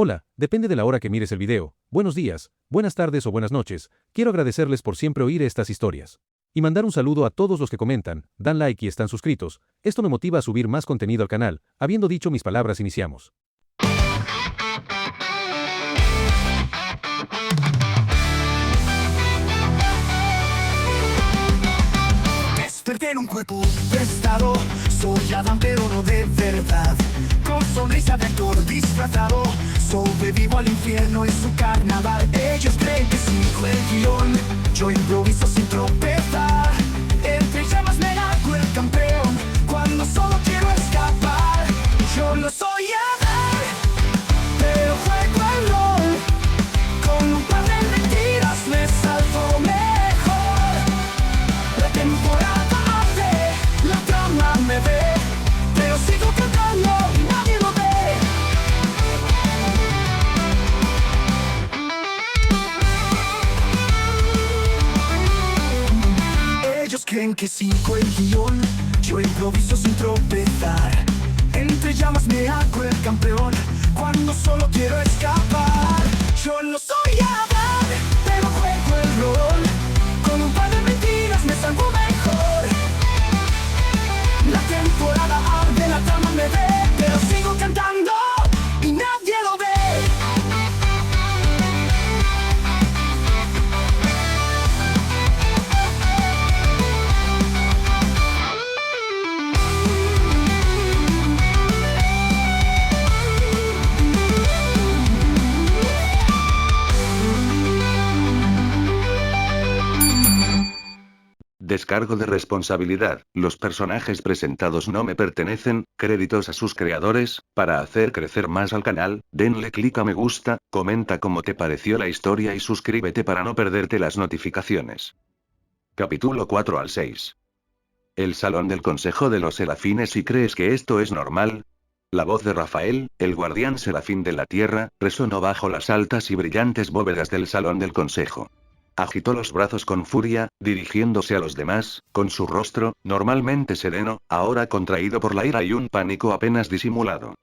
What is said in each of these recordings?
Hola, depende de la hora que mires el video. Buenos días, buenas tardes o buenas noches. Quiero agradecerles por siempre oír estas historias. Y mandar un saludo a todos los que comentan, dan like y están suscritos. Esto me motiva a subir más contenido al canal. Habiendo dicho mis palabras, iniciamos. Desperté en un cuerpo prestado, soy Adán pero no de verdad. Con sonrisa de actor disfrazado, sobrevivo al infierno en su carnaval. Ellos creen que sigo el guión, yo improviso sin tropezar. Entre llamas me hago el campeón, cuando solo quiero escapar. Yo no soy Adán, pero juego el rol. Con un par de mentiras me salvo mejor. La temporada hace, la trama me ve, pero sigo cantando y nadie lo ve. Ellos creen que sigo el guión, yo improviso sin tropezar. Entre llamas me hago el campeón, cuando solo quiero escapar. Yo no soy Adán, pero juego el rol. Con un par de mentiras me salvo mejor. La temporada arde, la trama me ve, pero sigo cantando y nadie lo ve. Descargo de responsabilidad. Los personajes presentados no me pertenecen, créditos a sus creadores. Para hacer crecer más al canal, denle clic a me gusta, comenta cómo te pareció la historia y suscríbete para no perderte las notificaciones. Capítulo 4 al 6. El salón del Consejo de los Serafines. ¿Y crees que esto es normal? La voz de Rafael, el guardián serafín de la tierra, resonó bajo las altas y brillantes bóvedas del salón del Consejo. Agitó los brazos con furia, dirigiéndose a los demás, con su rostro, normalmente sereno, ahora contraído por la ira y un pánico apenas disimulado.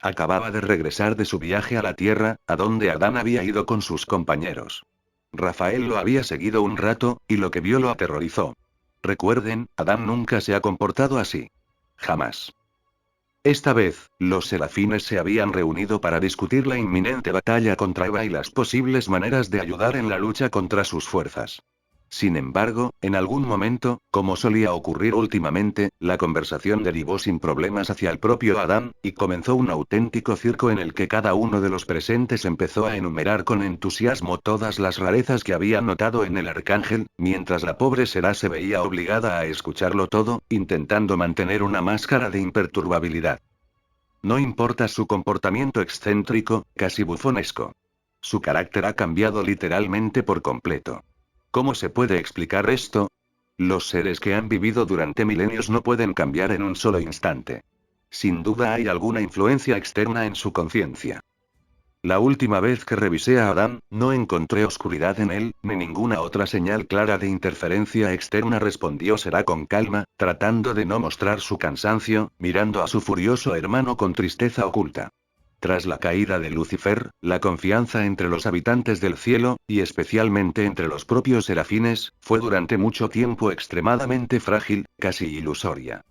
Acababa de regresar de su viaje a la Tierra, a donde Adán había ido con sus compañeros. Rafael lo había seguido un rato, y lo que vio lo aterrorizó. Recuerden, Adán nunca se ha comportado así. Jamás. Esta vez, los serafines se habían reunido para discutir la inminente batalla contra Eva y las posibles maneras de ayudar en la lucha contra sus fuerzas. Sin embargo, en algún momento, como solía ocurrir últimamente, la conversación derivó sin problemas hacia el propio Adán, y comenzó un auténtico circo en el que cada uno de los presentes empezó a enumerar con entusiasmo todas las rarezas que había notado en el arcángel, mientras la pobre Será se veía obligada a escucharlo todo, intentando mantener una máscara de imperturbabilidad. No importa su comportamiento excéntrico, casi bufonesco. Su carácter ha cambiado literalmente por completo. ¿Cómo se puede explicar esto? Los seres que han vivido durante milenios no pueden cambiar en un solo instante. Sin duda hay alguna influencia externa en su conciencia. La última vez que revisé a Adán, no encontré oscuridad en él, ni ninguna otra señal clara de interferencia externa, respondió Será con calma, tratando de no mostrar su cansancio, mirando a su furioso hermano con tristeza oculta. Tras la caída de Lucifer, la confianza entre los habitantes del cielo, y especialmente entre los propios serafines, fue durante mucho tiempo extremadamente frágil, casi ilusoria.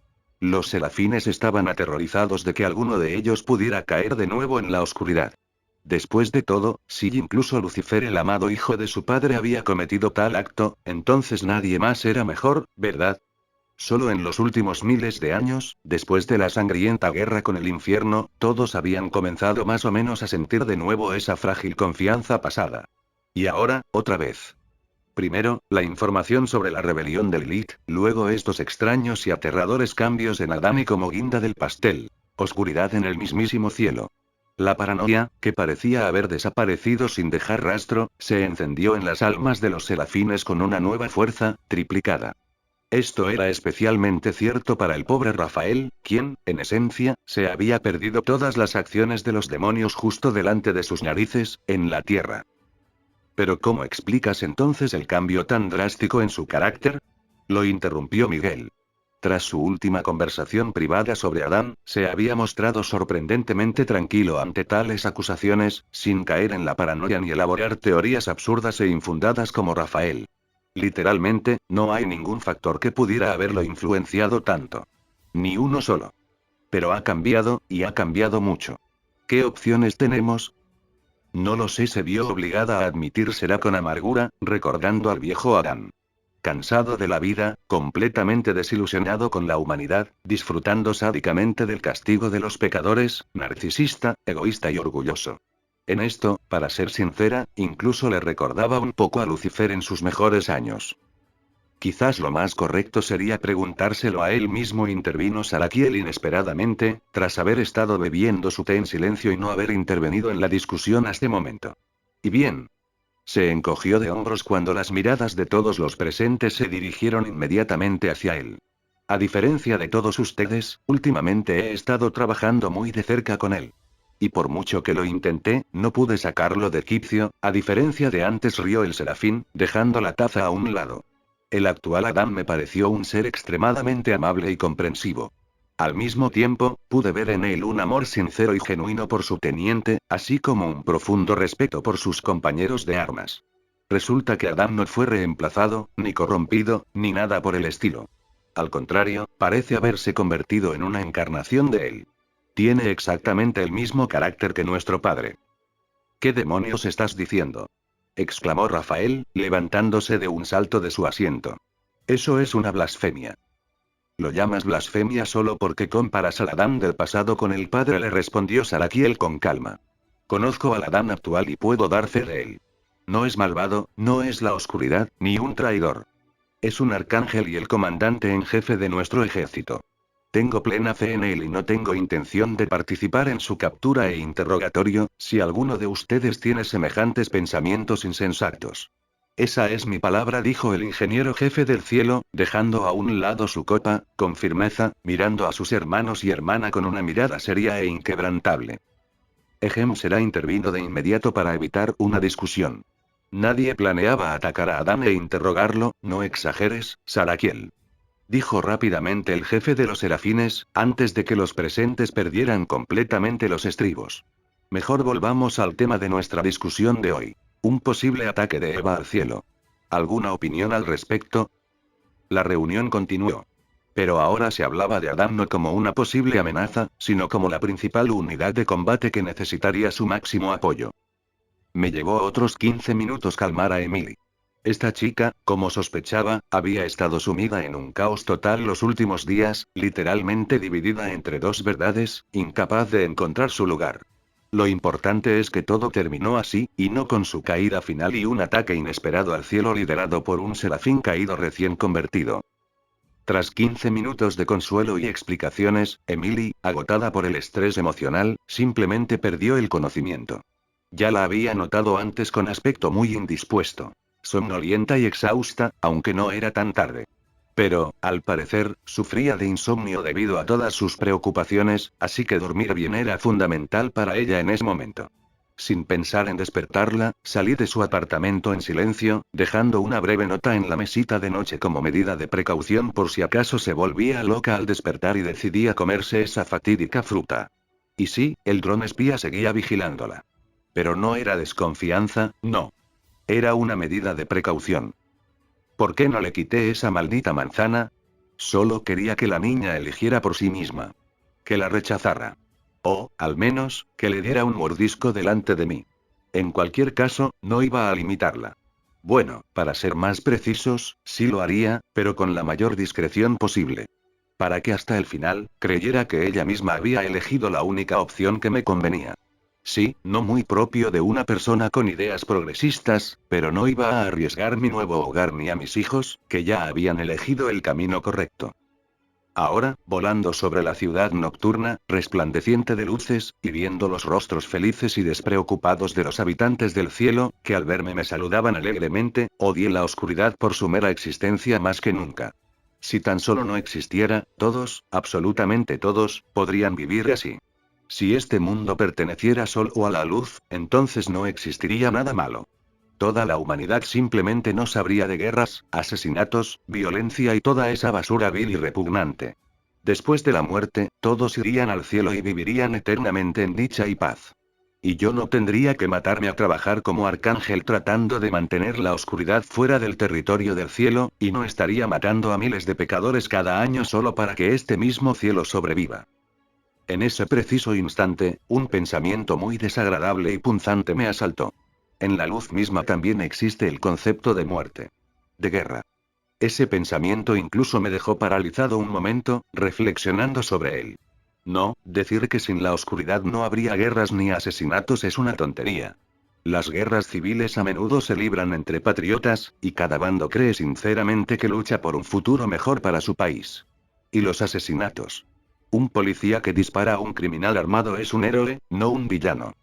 Los serafines estaban aterrorizados de que alguno de ellos pudiera caer de nuevo en la oscuridad. Después de todo, si incluso Lucifer, el amado hijo de su padre, había cometido tal acto, entonces nadie más era mejor, ¿verdad? Solo en los últimos miles de años, después de la sangrienta guerra con el infierno, todos habían comenzado más o menos a sentir de nuevo esa frágil confianza pasada. Y ahora, otra vez. Primero, la información sobre la rebelión de Lilith, luego estos extraños y aterradores cambios en Adán y como guinda del pastel, oscuridad en el mismísimo cielo. La paranoia, que parecía haber desaparecido sin dejar rastro, se encendió en las almas de los serafines con una nueva fuerza, triplicada. Esto era especialmente cierto para el pobre Rafael, quien, en esencia, se había perdido todas las acciones de los demonios justo delante de sus narices, en la tierra. ¿Pero cómo explicas entonces el cambio tan drástico en su carácter? Lo interrumpió Miguel. Tras su última conversación privada sobre Adán, se había mostrado sorprendentemente tranquilo ante tales acusaciones, sin caer en la paranoia ni elaborar teorías absurdas e infundadas como Rafael. Literalmente, no hay ningún factor que pudiera haberlo influenciado tanto. Ni uno solo. Pero ha cambiado, y ha cambiado mucho. ¿Qué opciones tenemos? No lo sé, se vio obligada a admitírsela con amargura, recordando al viejo Adán. Cansado de la vida, completamente desilusionado con la humanidad, disfrutando sádicamente del castigo de los pecadores, narcisista, egoísta y orgulloso. En esto, para ser sincera, incluso le recordaba un poco a Lucifer en sus mejores años. Quizás lo más correcto sería preguntárselo a él mismo, intervino Salaquiel inesperadamente, tras haber estado bebiendo su té en silencio y no haber intervenido en la discusión hasta este momento. ¿Y bien? Se encogió de hombros cuando las miradas de todos los presentes se dirigieron inmediatamente hacia él. A diferencia de todos ustedes, últimamente he estado trabajando muy de cerca con él. Y por mucho que lo intenté, no pude sacarlo de quicio, a diferencia de antes, rió el Serafín, dejando la taza a un lado. El actual Adán me pareció un ser extremadamente amable y comprensivo. Al mismo tiempo, pude ver en él un amor sincero y genuino por su teniente, así como un profundo respeto por sus compañeros de armas. Resulta que Adán no fue reemplazado, ni corrompido, ni nada por el estilo. Al contrario, parece haberse convertido en una encarnación de él. Tiene exactamente el mismo carácter que nuestro padre. ¿Qué demonios estás diciendo?, exclamó Rafael, levantándose de un salto de su asiento. Eso es una blasfemia. ¿Lo llamas blasfemia solo porque comparas al Adán del pasado con el padre?, le respondió Salaquiel con calma. Conozco al Adán actual y puedo dar fe de él. No es malvado, no es la oscuridad, ni un traidor. Es un arcángel y el comandante en jefe de nuestro ejército. Tengo plena fe en él y no tengo intención de participar en su captura e interrogatorio, si alguno de ustedes tiene semejantes pensamientos insensatos. Esa es mi palabra, dijo el ingeniero jefe del cielo, dejando a un lado su copa, con firmeza, mirando a sus hermanos y hermana con una mirada seria e inquebrantable. Ejem será intervino de inmediato para evitar una discusión. Nadie planeaba atacar a Adán e interrogarlo, no exageres, Salaquiel. Dijo rápidamente el jefe de los serafines, antes de que los presentes perdieran completamente los estribos. Mejor volvamos al tema de nuestra discusión de hoy. Un posible ataque de Eva al cielo. ¿Alguna opinión al respecto? La reunión continuó. Pero ahora se hablaba de Adán no como una posible amenaza, sino como la principal unidad de combate que necesitaría su máximo apoyo. Me llevó otros 15 minutos calmar a Emily. Esta chica, como sospechaba, había estado sumida en un caos total los últimos días, literalmente dividida entre dos verdades, incapaz de encontrar su lugar. Lo importante es que todo terminó así, y no con su caída final y un ataque inesperado al cielo liderado por un serafín caído recién convertido. Tras 15 minutos de consuelo y explicaciones, Emily, agotada por el estrés emocional, simplemente perdió el conocimiento. Ya la había notado antes con aspecto muy indispuesto. Somnolienta y exhausta, aunque no era tan tarde. Pero, al parecer, sufría de insomnio debido a todas sus preocupaciones, así que dormir bien era fundamental para ella en ese momento. Sin pensar en despertarla, salí de su apartamento en silencio, dejando una breve nota en la mesita de noche como medida de precaución por si acaso se volvía loca al despertar y decidía comerse esa fatídica fruta. Y sí, el dron espía seguía vigilándola. Pero no era desconfianza, no. Era una medida de precaución. ¿Por qué no le quité esa maldita manzana? Solo quería que la niña eligiera por sí misma. Que la rechazara. O, al menos, que le diera un mordisco delante de mí. En cualquier caso, no iba a limitarla. Bueno, para ser más precisos, sí lo haría, pero con la mayor discreción posible. Para que hasta el final, creyera que ella misma había elegido la única opción que me convenía. Sí, no muy propio de una persona con ideas progresistas, pero no iba a arriesgar mi nuevo hogar ni a mis hijos, que ya habían elegido el camino correcto. Ahora, volando sobre la ciudad nocturna, resplandeciente de luces, y viendo los rostros felices y despreocupados de los habitantes del cielo, que al verme me saludaban alegremente, odié la oscuridad por su mera existencia más que nunca. Si tan solo no existiera, todos, absolutamente todos, podrían vivir así. Si este mundo perteneciera solo a la luz, entonces no existiría nada malo. Toda la humanidad simplemente no sabría de guerras, asesinatos, violencia y toda esa basura vil y repugnante. Después de la muerte, todos irían al cielo y vivirían eternamente en dicha y paz. Y yo no tendría que matarme a trabajar como arcángel tratando de mantener la oscuridad fuera del territorio del cielo, y no estaría matando a miles de pecadores cada año solo para que este mismo cielo sobreviva. En ese preciso instante, un pensamiento muy desagradable y punzante me asaltó. En la luz misma también existe el concepto de muerte. De guerra. Ese pensamiento incluso me dejó paralizado un momento, reflexionando sobre él. No, decir que sin la oscuridad no habría guerras ni asesinatos es una tontería. Las guerras civiles a menudo se libran entre patriotas, y cada bando cree sinceramente que lucha por un futuro mejor para su país. ¿Y los asesinatos? Un policía que dispara a un criminal armado es un héroe, no un villano.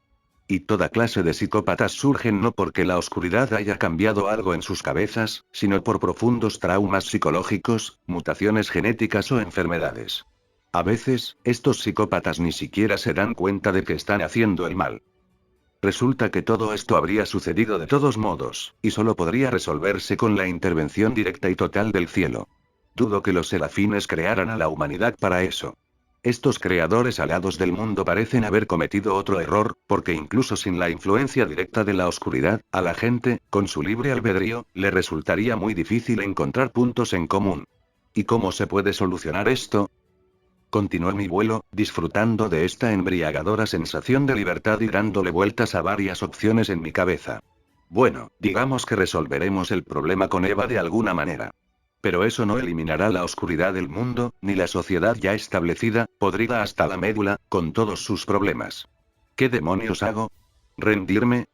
Y toda clase de psicópatas surgen no porque la oscuridad haya cambiado algo en sus cabezas, sino por profundos traumas psicológicos, mutaciones genéticas o enfermedades. A veces, estos psicópatas ni siquiera se dan cuenta de que están haciendo el mal. Resulta que todo esto habría sucedido de todos modos, y solo podría resolverse con la intervención directa y total del cielo. Dudo que los serafines crearan a la humanidad para eso. Estos creadores alados del mundo parecen haber cometido otro error, porque incluso sin la influencia directa de la oscuridad, a la gente, con su libre albedrío, le resultaría muy difícil encontrar puntos en común. ¿Y cómo se puede solucionar esto? Continué mi vuelo, disfrutando de esta embriagadora sensación de libertad y dándole vueltas a varias opciones en mi cabeza. Bueno, digamos que resolveremos el problema con Eva de alguna manera. Pero eso no eliminará la oscuridad del mundo, ni la sociedad ya establecida, podrida hasta la médula, con todos sus problemas. ¿Qué demonios hago? ¿Rendirme?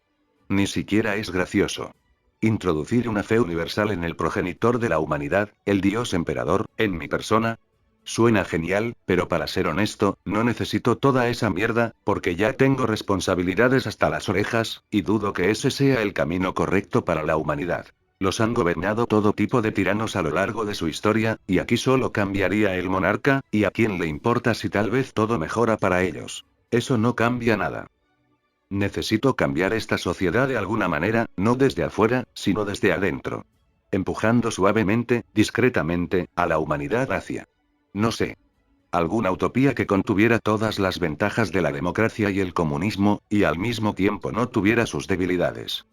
Ni siquiera es gracioso. ¿Introducir una fe universal en el progenitor de la humanidad, el Dios emperador, en mi persona? Suena genial, pero para ser honesto, no necesito toda esa mierda, porque ya tengo responsabilidades hasta las orejas, y dudo que ese sea el camino correcto para la humanidad. Los han gobernado todo tipo de tiranos a lo largo de su historia, y aquí solo cambiaría el monarca, y a quién le importa si tal vez todo mejora para ellos. Eso no cambia nada. Necesito cambiar esta sociedad de alguna manera, no desde afuera, sino desde adentro. Empujando suavemente, discretamente, a la humanidad hacia... no sé. Alguna utopía que contuviera todas las ventajas de la democracia y el comunismo, y al mismo tiempo no tuviera sus debilidades.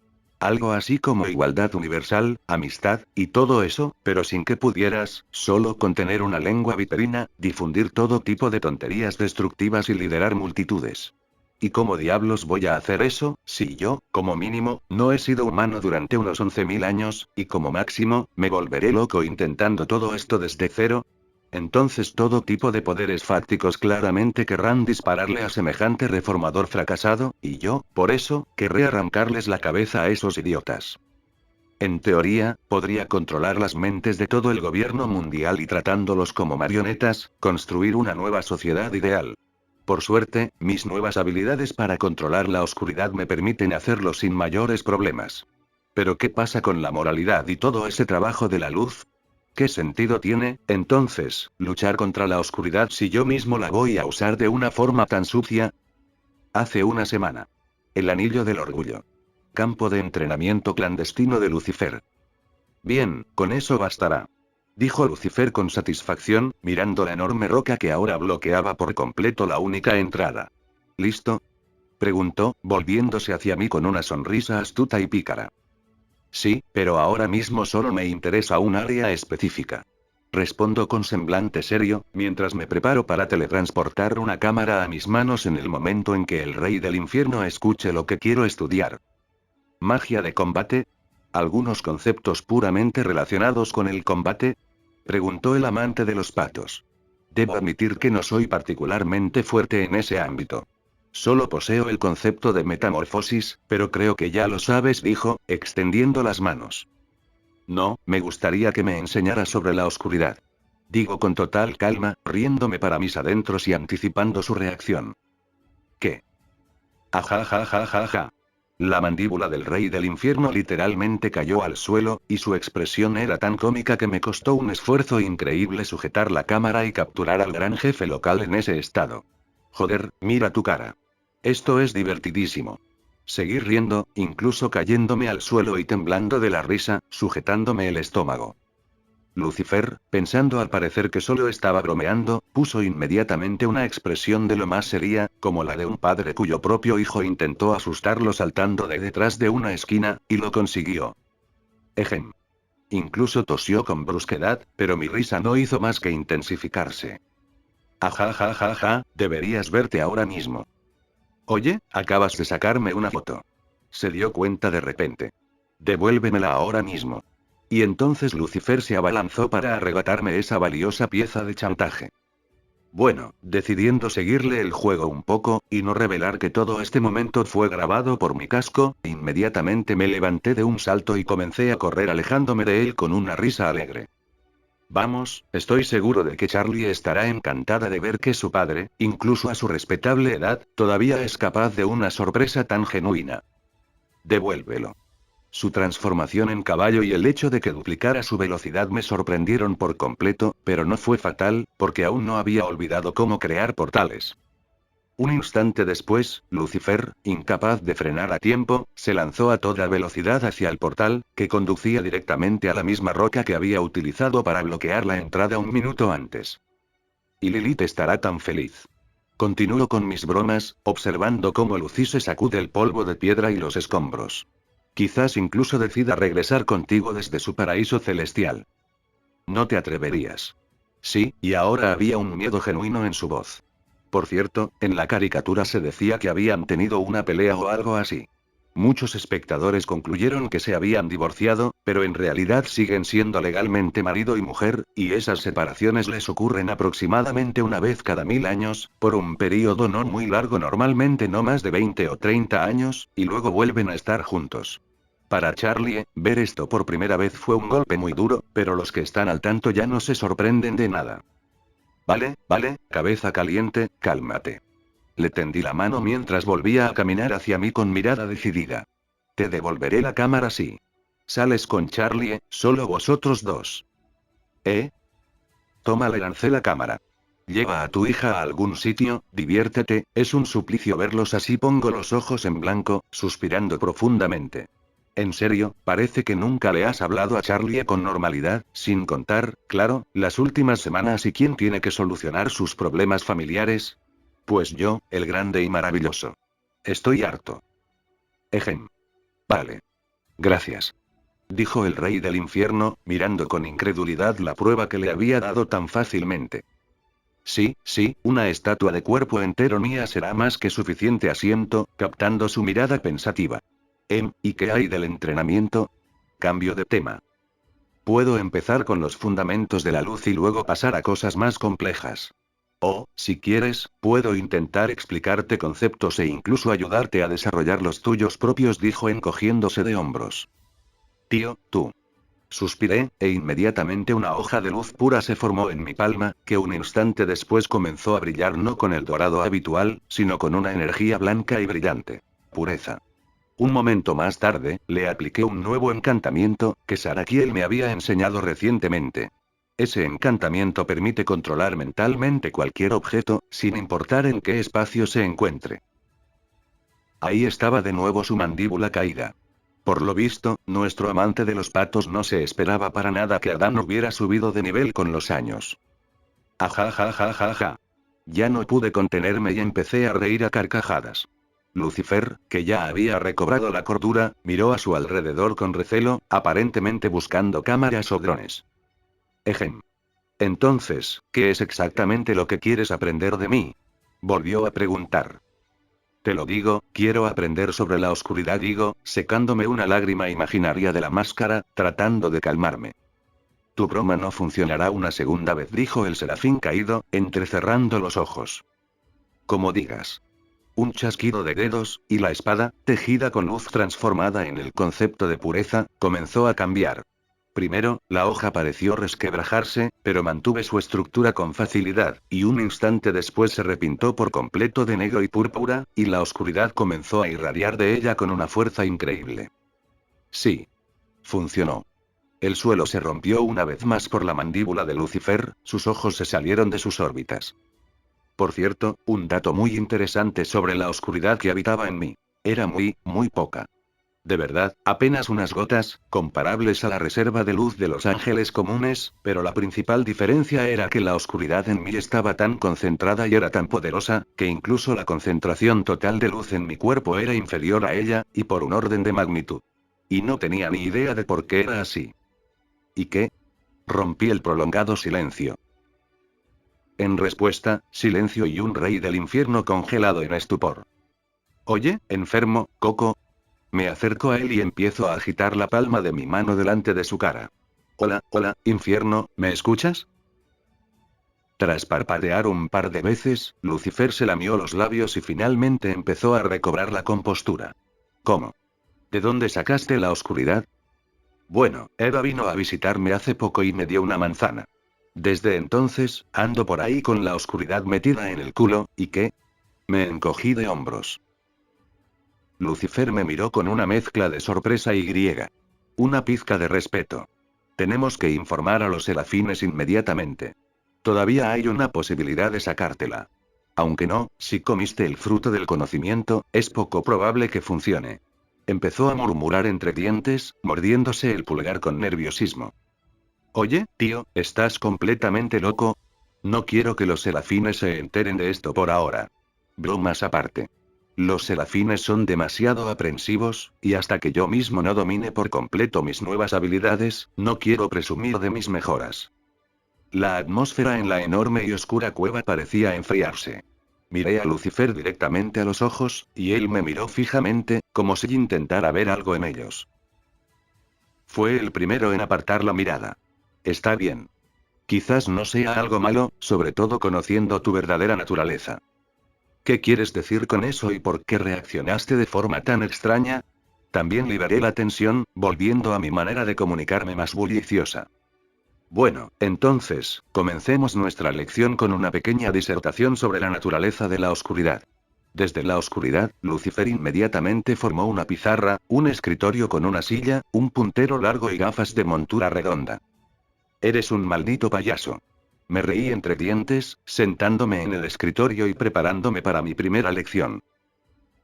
Algo así como igualdad universal, amistad, y todo eso, pero sin que pudieras, solo con tener una lengua viperina, difundir todo tipo de tonterías destructivas y liderar multitudes. ¿Y cómo diablos voy a hacer eso, si yo, como mínimo, no he sido humano durante unos 11.000 años, y como máximo, me volveré loco intentando todo esto desde cero? Entonces todo tipo de poderes fácticos claramente querrán dispararle a semejante reformador fracasado, y yo, por eso, querré arrancarles la cabeza a esos idiotas. En teoría, podría controlar las mentes de todo el gobierno mundial y tratándolos como marionetas, construir una nueva sociedad ideal. Por suerte, mis nuevas habilidades para controlar la oscuridad me permiten hacerlo sin mayores problemas. Pero ¿qué pasa con la moralidad y todo ese trabajo de la luz? ¿Qué sentido tiene, entonces, luchar contra la oscuridad si yo mismo la voy a usar de una forma tan sucia? Hace una semana. El Anillo del Orgullo. Campo de entrenamiento clandestino de Lucifer. Bien, con eso bastará. Dijo Lucifer con satisfacción, mirando la enorme roca que ahora bloqueaba por completo la única entrada. ¿Listo? Preguntó, volviéndose hacia mí con una sonrisa astuta y pícara. Sí, pero ahora mismo solo me interesa un área específica. Respondo con semblante serio, mientras me preparo para teletransportar una cámara a mis manos en el momento en que el rey del infierno escuche lo que quiero estudiar. ¿Magia de combate? ¿Algunos conceptos puramente relacionados con el combate? Preguntó el amante de los patos. Debo admitir que no soy particularmente fuerte en ese ámbito. Solo poseo el concepto de metamorfosis, pero creo que ya lo sabes, dijo, extendiendo las manos. No, me gustaría que me enseñara sobre la oscuridad. Digo con total calma, riéndome para mis adentros y anticipando su reacción. ¿Qué? Ajajajajaja. La mandíbula del rey del infierno literalmente cayó al suelo, y su expresión era tan cómica que me costó un esfuerzo increíble sujetar la cámara y capturar al gran jefe local en ese estado. Joder, mira tu cara. Esto es divertidísimo. Seguí riendo, incluso cayéndome al suelo y temblando de la risa, sujetándome el estómago. Lucifer, pensando al parecer que solo estaba bromeando, puso inmediatamente una expresión de lo más seria, como la de un padre cuyo propio hijo intentó asustarlo saltando de detrás de una esquina, y lo consiguió. Ejem. Incluso tosió con brusquedad, pero mi risa no hizo más que intensificarse. Ajajajaja, deberías verte ahora mismo. Oye, acabas de sacarme una foto. Se dio cuenta de repente. Devuélvemela ahora mismo. Y entonces Lucifer se abalanzó para arrebatarme esa valiosa pieza de chantaje. Bueno, decidiendo seguirle el juego un poco, y no revelar que todo este momento fue grabado por mi casco, inmediatamente me levanté de un salto y comencé a correr alejándome de él con una risa alegre. Vamos, estoy seguro de que Charlie estará encantada de ver que su padre, incluso a su respetable edad, todavía es capaz de una sorpresa tan genuina. Devuélvelo. Su transformación en caballo y el hecho de que duplicara su velocidad me sorprendieron por completo, pero no fue fatal, porque aún no había olvidado cómo crear portales. Un instante después, Lucifer, incapaz de frenar a tiempo, se lanzó a toda velocidad hacia el portal, que conducía directamente a la misma roca que había utilizado para bloquear la entrada un minuto antes. Y Lilith estará tan feliz. Continúo con mis bromas, observando cómo Lucy se sacude el polvo de piedra y los escombros. Quizás incluso decida regresar contigo desde su paraíso celestial. No te atreverías. Sí, y ahora había un miedo genuino en su voz. Por cierto, en la caricatura se decía que habían tenido una pelea o algo así. Muchos espectadores concluyeron que se habían divorciado, pero en realidad siguen siendo legalmente marido y mujer, y esas separaciones les ocurren aproximadamente una vez cada 1000 años, por un período no muy largo, normalmente no más de 20 o 30 años, y luego vuelven a estar juntos. Para Charlie, ver esto por primera vez fue un golpe muy duro, pero los que están al tanto ya no se sorprenden de nada. Vale, cabeza caliente, cálmate. Le tendí la mano mientras volvía a caminar hacia mí con mirada decidida. Te devolveré la cámara si sales con Charlie, solo vosotros dos. Toma, le lancé la cámara. Lleva a tu hija a algún sitio, diviértete, es un suplicio verlos así. Pongo los ojos en blanco, suspirando profundamente. En serio, parece que nunca le has hablado a Charlie con normalidad, sin contar, claro, las últimas semanas y quién tiene que solucionar sus problemas familiares. Pues yo, el grande y maravilloso. Estoy harto. Ejem. Vale. Gracias. Dijo el rey del infierno, mirando con incredulidad la prueba que le había dado tan fácilmente. Sí, una estatua de cuerpo entero mía será más que suficiente, asiento, captando su mirada pensativa. ¿Y qué hay del entrenamiento? Cambio de tema. Puedo empezar con los fundamentos de la luz y luego pasar a cosas más complejas. O, si quieres, puedo intentar explicarte conceptos e incluso ayudarte a desarrollar los tuyos propios, dijo encogiéndose de hombros. Tío, tú. Suspiré, e inmediatamente una hoja de luz pura se formó en mi palma, que un instante después comenzó a brillar no con el dorado habitual, sino con una energía blanca y brillante. Pureza. Un momento más tarde, le apliqué un nuevo encantamiento, que Sarakiel me había enseñado recientemente. Ese encantamiento permite controlar mentalmente cualquier objeto, sin importar en qué espacio se encuentre. Ahí estaba de nuevo su mandíbula caída. Por lo visto, nuestro amante de los patos no se esperaba para nada que Adán hubiera subido de nivel con los años. Ajajajajaja. Ya no pude contenerme y empecé a reír a carcajadas. Lucifer, que ya había recobrado la cordura, miró a su alrededor con recelo, aparentemente buscando cámaras o drones. Ejem. Entonces, ¿qué es exactamente lo que quieres aprender de mí? Volvió a preguntar. Te lo digo, quiero aprender sobre la oscuridad, digo, secándome una lágrima imaginaria de la máscara, tratando de calmarme. Tu broma no funcionará una segunda vez, dijo el serafín caído, entrecerrando los ojos. Como digas. Un chasquido de dedos, y la espada, tejida con luz transformada en el concepto de pureza, comenzó a cambiar. Primero, la hoja pareció resquebrajarse, pero mantuve su estructura con facilidad, y un instante después se repintó por completo de negro y púrpura, y la oscuridad comenzó a irradiar de ella con una fuerza increíble. Sí. Funcionó. El suelo se rompió una vez más por la mandíbula de Lucifer, sus ojos se salieron de sus órbitas. Por cierto, un dato muy interesante sobre la oscuridad que habitaba en mí. Era muy poca. De verdad, apenas unas gotas, comparables a la reserva de luz de los ángeles comunes, pero la principal diferencia era que la oscuridad en mí estaba tan concentrada y era tan poderosa, que incluso la concentración total de luz en mi cuerpo era inferior a ella, y por un orden de magnitud. Y no tenía ni idea de por qué era así. ¿Y qué? Rompí el prolongado silencio. En respuesta, silencio y un rey del infierno congelado en estupor. Oye, enfermo, Coco. Me acerco a él y empiezo a agitar la palma de mi mano delante de su cara. Hola, infierno, ¿me escuchas? Tras parpadear un par de veces, Lucifer se lamió los labios y finalmente empezó a recobrar la compostura. ¿Cómo? ¿De dónde sacaste la oscuridad? Bueno, Eva vino a visitarme hace poco y me dio una manzana. Desde entonces, ando por ahí con la oscuridad metida en el culo, ¿y qué? Me encogí de hombros. Lucifer me miró con una mezcla de sorpresa y griega. Una pizca de respeto. Tenemos que informar a los serafines inmediatamente. Todavía hay una posibilidad de sacártela. Aunque no, si comiste el fruto del conocimiento, es poco probable que funcione. Empezó a murmurar entre dientes, mordiéndose el pulgar con nerviosismo. Oye, tío, ¿estás completamente loco? No quiero que los serafines se enteren de esto por ahora. Bromas aparte. Los serafines son demasiado aprensivos, y hasta que yo mismo no domine por completo mis nuevas habilidades, no quiero presumir de mis mejoras. La atmósfera en la enorme y oscura cueva parecía enfriarse. Miré a Lucifer directamente a los ojos, y él me miró fijamente, como si intentara ver algo en ellos. Fue el primero en apartar la mirada. Está bien. Quizás no sea algo malo, sobre todo conociendo tu verdadera naturaleza. ¿Qué quieres decir con eso y por qué reaccionaste de forma tan extraña? También liberé la tensión, volviendo a mi manera de comunicarme más bulliciosa. Bueno, entonces, comencemos nuestra lección con una pequeña disertación sobre la naturaleza de la oscuridad. Desde la oscuridad, Lucifer inmediatamente formó una pizarra, un escritorio con una silla, un puntero largo y gafas de montura redonda. Eres un maldito payaso. Me reí entre dientes, sentándome en el escritorio y preparándome para mi primera lección.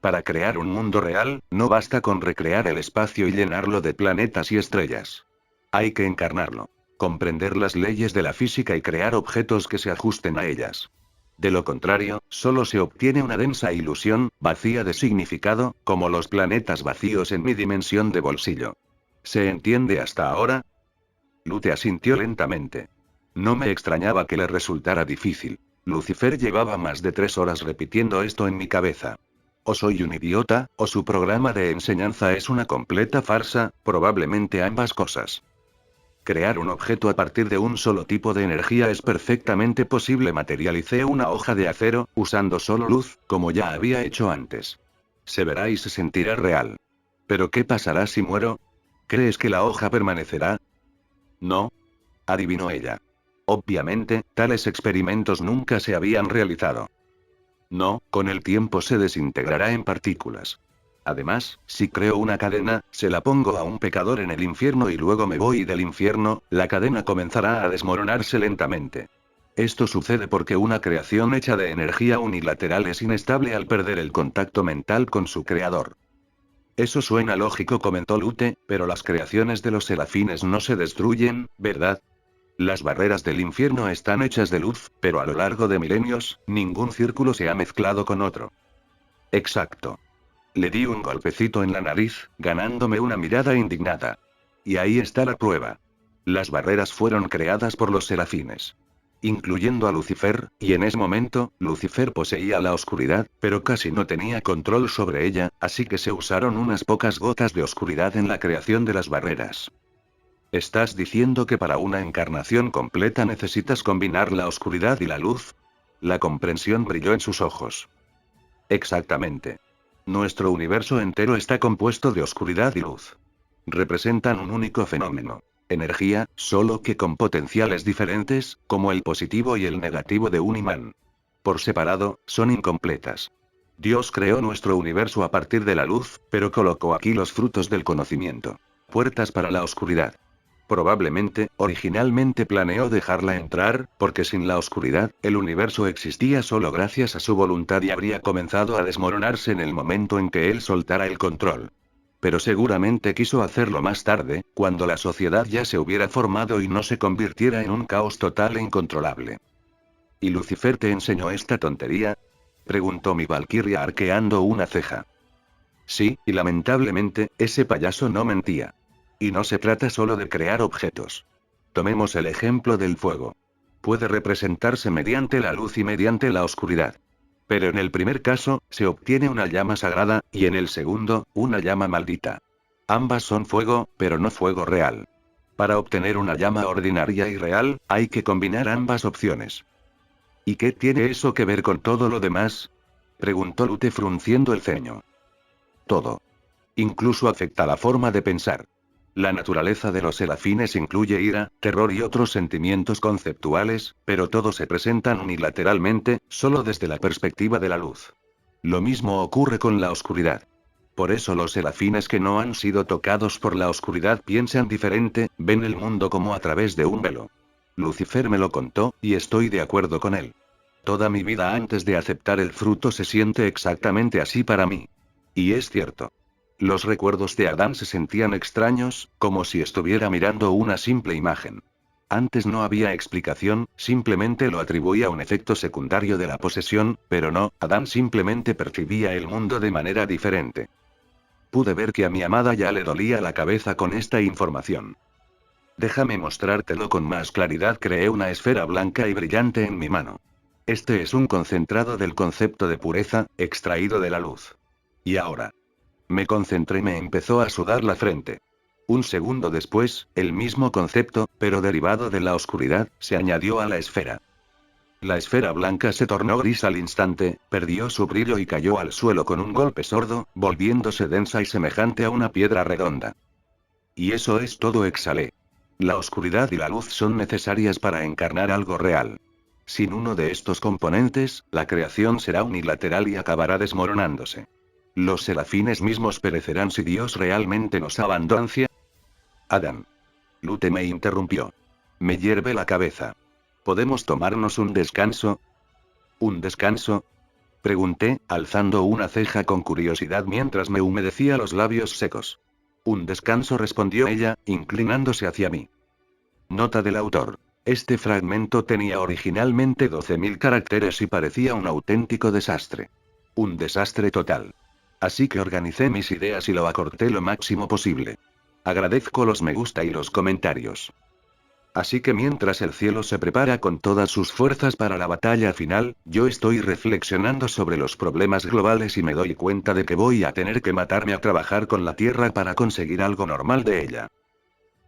Para crear un mundo real, no basta con recrear el espacio y llenarlo de planetas y estrellas. Hay que encarnarlo. Comprender las leyes de la física y crear objetos que se ajusten a ellas. De lo contrario, solo se obtiene una densa ilusión, vacía de significado, como los planetas vacíos en mi dimensión de bolsillo. ¿Se entiende hasta ahora? Lute asintió lentamente. No me extrañaba que le resultara difícil. Lucifer llevaba más de 3 horas repitiendo esto en mi cabeza. O soy un idiota, o su programa de enseñanza es una completa farsa, probablemente ambas cosas. Crear un objeto a partir de un solo tipo de energía es perfectamente posible. Materialicé una hoja de acero, usando solo luz, como ya había hecho antes. Se verá y se sentirá real. ¿Pero qué pasará si muero? ¿Crees que la hoja permanecerá? No. Adivinó ella. Obviamente, tales experimentos nunca se habían realizado. No, con el tiempo se desintegrará en partículas. Además, si creo una cadena, se la pongo a un pecador en el infierno y luego me voy del infierno, la cadena comenzará a desmoronarse lentamente. Esto sucede porque una creación hecha de energía unilateral es inestable al perder el contacto mental con su creador. Eso suena lógico, comentó Lute, pero las creaciones de los serafines no se destruyen, ¿verdad? Las barreras del infierno están hechas de luz, pero a lo largo de milenios, ningún círculo se ha mezclado con otro. Exacto. Le di un golpecito en la nariz, ganándome una mirada indignada. Y ahí está la prueba. Las barreras fueron creadas por los serafines. Incluyendo a Lucifer, y en ese momento, Lucifer poseía la oscuridad, pero casi no tenía control sobre ella, así que se usaron unas pocas gotas de oscuridad en la creación de las barreras. ¿Estás diciendo que para una encarnación completa necesitas combinar la oscuridad y la luz? La comprensión brilló en sus ojos. Exactamente. Nuestro universo entero está compuesto de oscuridad y luz. Representan un único fenómeno. Energía, solo que con potenciales diferentes, como el positivo y el negativo de un imán. Por separado, son incompletas. Dios creó nuestro universo a partir de la luz, pero colocó aquí los frutos del conocimiento. Puertas para la oscuridad. Probablemente, originalmente planeó dejarla entrar, porque sin la oscuridad, el universo existía solo gracias a su voluntad y habría comenzado a desmoronarse en el momento en que él soltara el control. Pero seguramente quiso hacerlo más tarde, cuando la sociedad ya se hubiera formado y no se convirtiera en un caos total e incontrolable. ¿Y Lucifer te enseñó esta tontería?, preguntó mi valquiria arqueando una ceja. Sí, y lamentablemente, ese payaso no mentía. Y no se trata solo de crear objetos. Tomemos el ejemplo del fuego. Puede representarse mediante la luz y mediante la oscuridad. Pero en el primer caso, se obtiene una llama sagrada, y en el segundo, una llama maldita. Ambas son fuego, pero no fuego real. Para obtener una llama ordinaria y real, hay que combinar ambas opciones. ¿Y qué tiene eso que ver con todo lo demás?, preguntó Lute frunciendo el ceño. Todo. Incluso afecta la forma de pensar. La naturaleza de los serafines incluye ira, terror y otros sentimientos conceptuales, pero todos se presentan unilateralmente, solo desde la perspectiva de la luz. Lo mismo ocurre con la oscuridad. Por eso los serafines que no han sido tocados por la oscuridad piensan diferente, ven el mundo como a través de un velo. Lucifer me lo contó, y estoy de acuerdo con él. Toda mi vida antes de aceptar el fruto se siente exactamente así para mí. Y es cierto. Los recuerdos de Adán se sentían extraños, como si estuviera mirando una simple imagen. Antes no había explicación, simplemente lo atribuía a un efecto secundario de la posesión, pero no, Adán simplemente percibía el mundo de manera diferente. Pude ver que a mi amada ya le dolía la cabeza con esta información. Déjame mostrártelo con más claridad. Creé una esfera blanca y brillante en mi mano. Este es un concentrado del concepto de pureza, extraído de la luz. Y ahora. Me concentré y me empezó a sudar la frente. Un segundo después, el mismo concepto, pero derivado de la oscuridad, se añadió a la esfera. La esfera blanca se tornó gris al instante, perdió su brillo y cayó al suelo con un golpe sordo, volviéndose densa y semejante a una piedra redonda. Y eso es todo, exhalé. La oscuridad y la luz son necesarias para encarnar algo real. Sin uno de estos componentes, la creación será unilateral y acabará desmoronándose. Los serafines mismos perecerán si Dios realmente nos abandona. Adán. Lute me interrumpió. Me hierve la cabeza. ¿Podemos tomarnos un descanso? ¿Un descanso?, pregunté, alzando una ceja con curiosidad mientras me humedecía los labios secos. Un descanso, respondió ella, inclinándose hacia mí. Nota del autor. Este fragmento tenía originalmente 12.000 caracteres y parecía un auténtico desastre. Un desastre total. Así que organicé mis ideas y lo acorté lo máximo posible. Agradezco los me gusta y los comentarios. Así que mientras el cielo se prepara con todas sus fuerzas para la batalla final, yo estoy reflexionando sobre los problemas globales y me doy cuenta de que voy a tener que matarme a trabajar con la Tierra para conseguir algo normal de ella.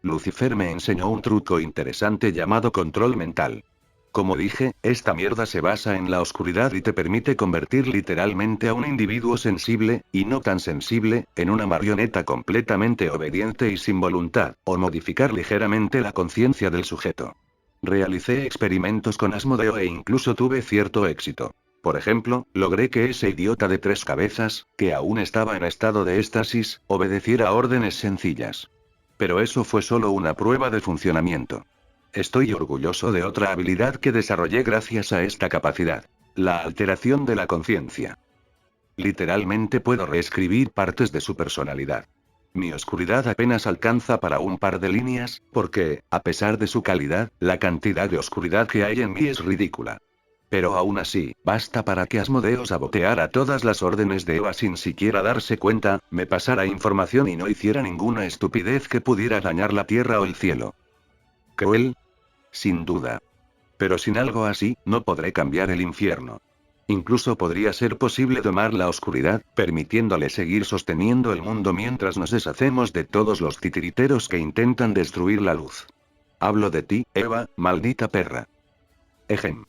Lucifer me enseñó un truco interesante llamado control mental. Como dije, esta mierda se basa en la oscuridad y te permite convertir literalmente a un individuo sensible, y no tan sensible, en una marioneta completamente obediente y sin voluntad, o modificar ligeramente la conciencia del sujeto. Realicé experimentos con Asmodeo e incluso tuve cierto éxito. Por ejemplo, logré que ese idiota de 3 cabezas, que aún estaba en estado de éxtasis, obedeciera órdenes sencillas. Pero eso fue solo una prueba de funcionamiento. Estoy orgulloso de otra habilidad que desarrollé gracias a esta capacidad. La alteración de la conciencia. Literalmente puedo reescribir partes de su personalidad. Mi oscuridad apenas alcanza para un par de líneas, porque, a pesar de su calidad, la cantidad de oscuridad que hay en mí es ridícula. Pero aún así, basta para que Asmodeo saboteara todas las órdenes de Eva sin siquiera darse cuenta, me pasara información y no hiciera ninguna estupidez que pudiera dañar la tierra o el cielo. ¿Cruel? Sin duda. Pero sin algo así, no podré cambiar el infierno. Incluso podría ser posible domar la oscuridad, permitiéndole seguir sosteniendo el mundo mientras nos deshacemos de todos los titiriteros que intentan destruir la luz. Hablo de ti, Eva, maldita perra. Ejem.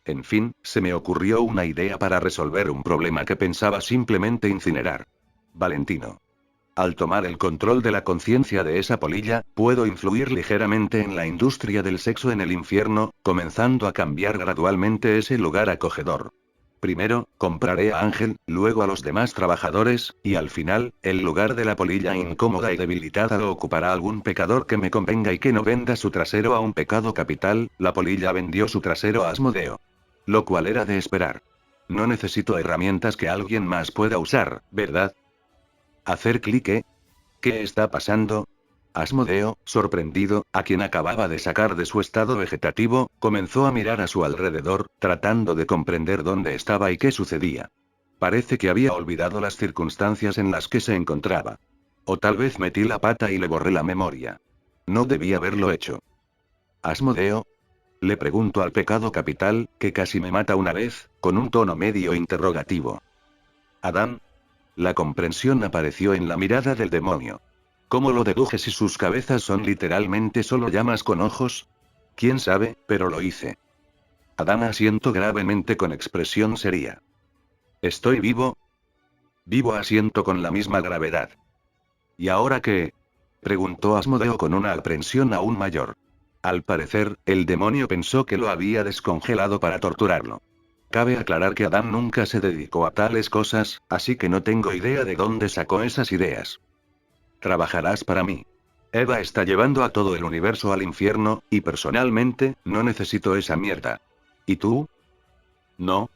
En fin, se me ocurrió una idea para resolver un problema que pensaba simplemente incinerar. Valentino. Al tomar el control de la conciencia de esa polilla, puedo influir ligeramente en la industria del sexo en el infierno, comenzando a cambiar gradualmente ese lugar acogedor. Primero, compraré a Ángel, luego a los demás trabajadores, y al final, el lugar de la polilla incómoda y debilitada lo ocupará algún pecador que me convenga y que no venda su trasero a un pecado capital. La polilla vendió su trasero a Asmodeo. Lo cual era de esperar. No necesito herramientas que alguien más pueda usar, ¿verdad? Hacer clic, ¿eh? ¿Qué está pasando? Asmodeo, sorprendido, a quien acababa de sacar de su estado vegetativo, comenzó a mirar a su alrededor, tratando de comprender dónde estaba y qué sucedía. Parece que había olvidado las circunstancias en las que se encontraba. O tal vez metí la pata y le borré la memoria. No debía haberlo hecho. ¿Asmodeo? Le pregunto al pecado capital, que casi me mata una vez, con un tono medio interrogativo. ¿Adán? La comprensión apareció en la mirada del demonio. ¿Cómo lo deduje si sus cabezas son literalmente solo llamas con ojos? ¿Quién sabe? Pero lo hice. Adán asiento gravemente con expresión seria. ¿Estoy vivo? Vivo, asiento con la misma gravedad. ¿Y ahora qué? Preguntó Asmodeo con una aprensión aún mayor. Al parecer, el demonio pensó que lo había descongelado para torturarlo. Cabe aclarar que Adán nunca se dedicó a tales cosas, así que no tengo idea de dónde sacó esas ideas. Trabajarás para mí. Eva está llevando a todo el universo al infierno, y personalmente, no necesito esa mierda. ¿Y tú? No.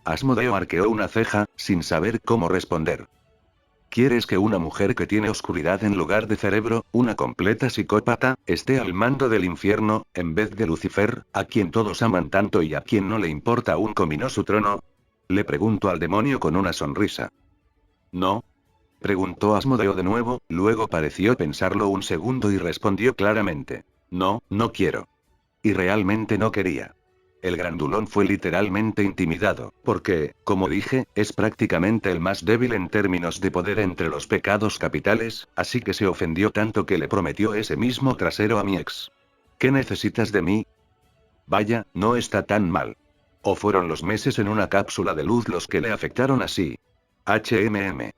Asmodeo arqueó una ceja, sin saber cómo responder. ¿Quieres que una mujer que tiene oscuridad en lugar de cerebro, una completa psicópata, esté al mando del infierno, en vez de Lucifer, a quien todos aman tanto y a quien no le importa un comino su trono? Le pregunto al demonio con una sonrisa. ¿No? Preguntó Asmodeo de nuevo, luego pareció pensarlo un segundo y respondió claramente. No, no quiero. Y realmente no quería. El grandulón fue literalmente intimidado, porque, como dije, es prácticamente el más débil en términos de poder entre los pecados capitales, así que se ofendió tanto que le prometió ese mismo trasero a mi ex. ¿Qué necesitas de mí? Vaya, no está tan mal. ¿O fueron los meses en una cápsula de luz los que le afectaron así? HMM.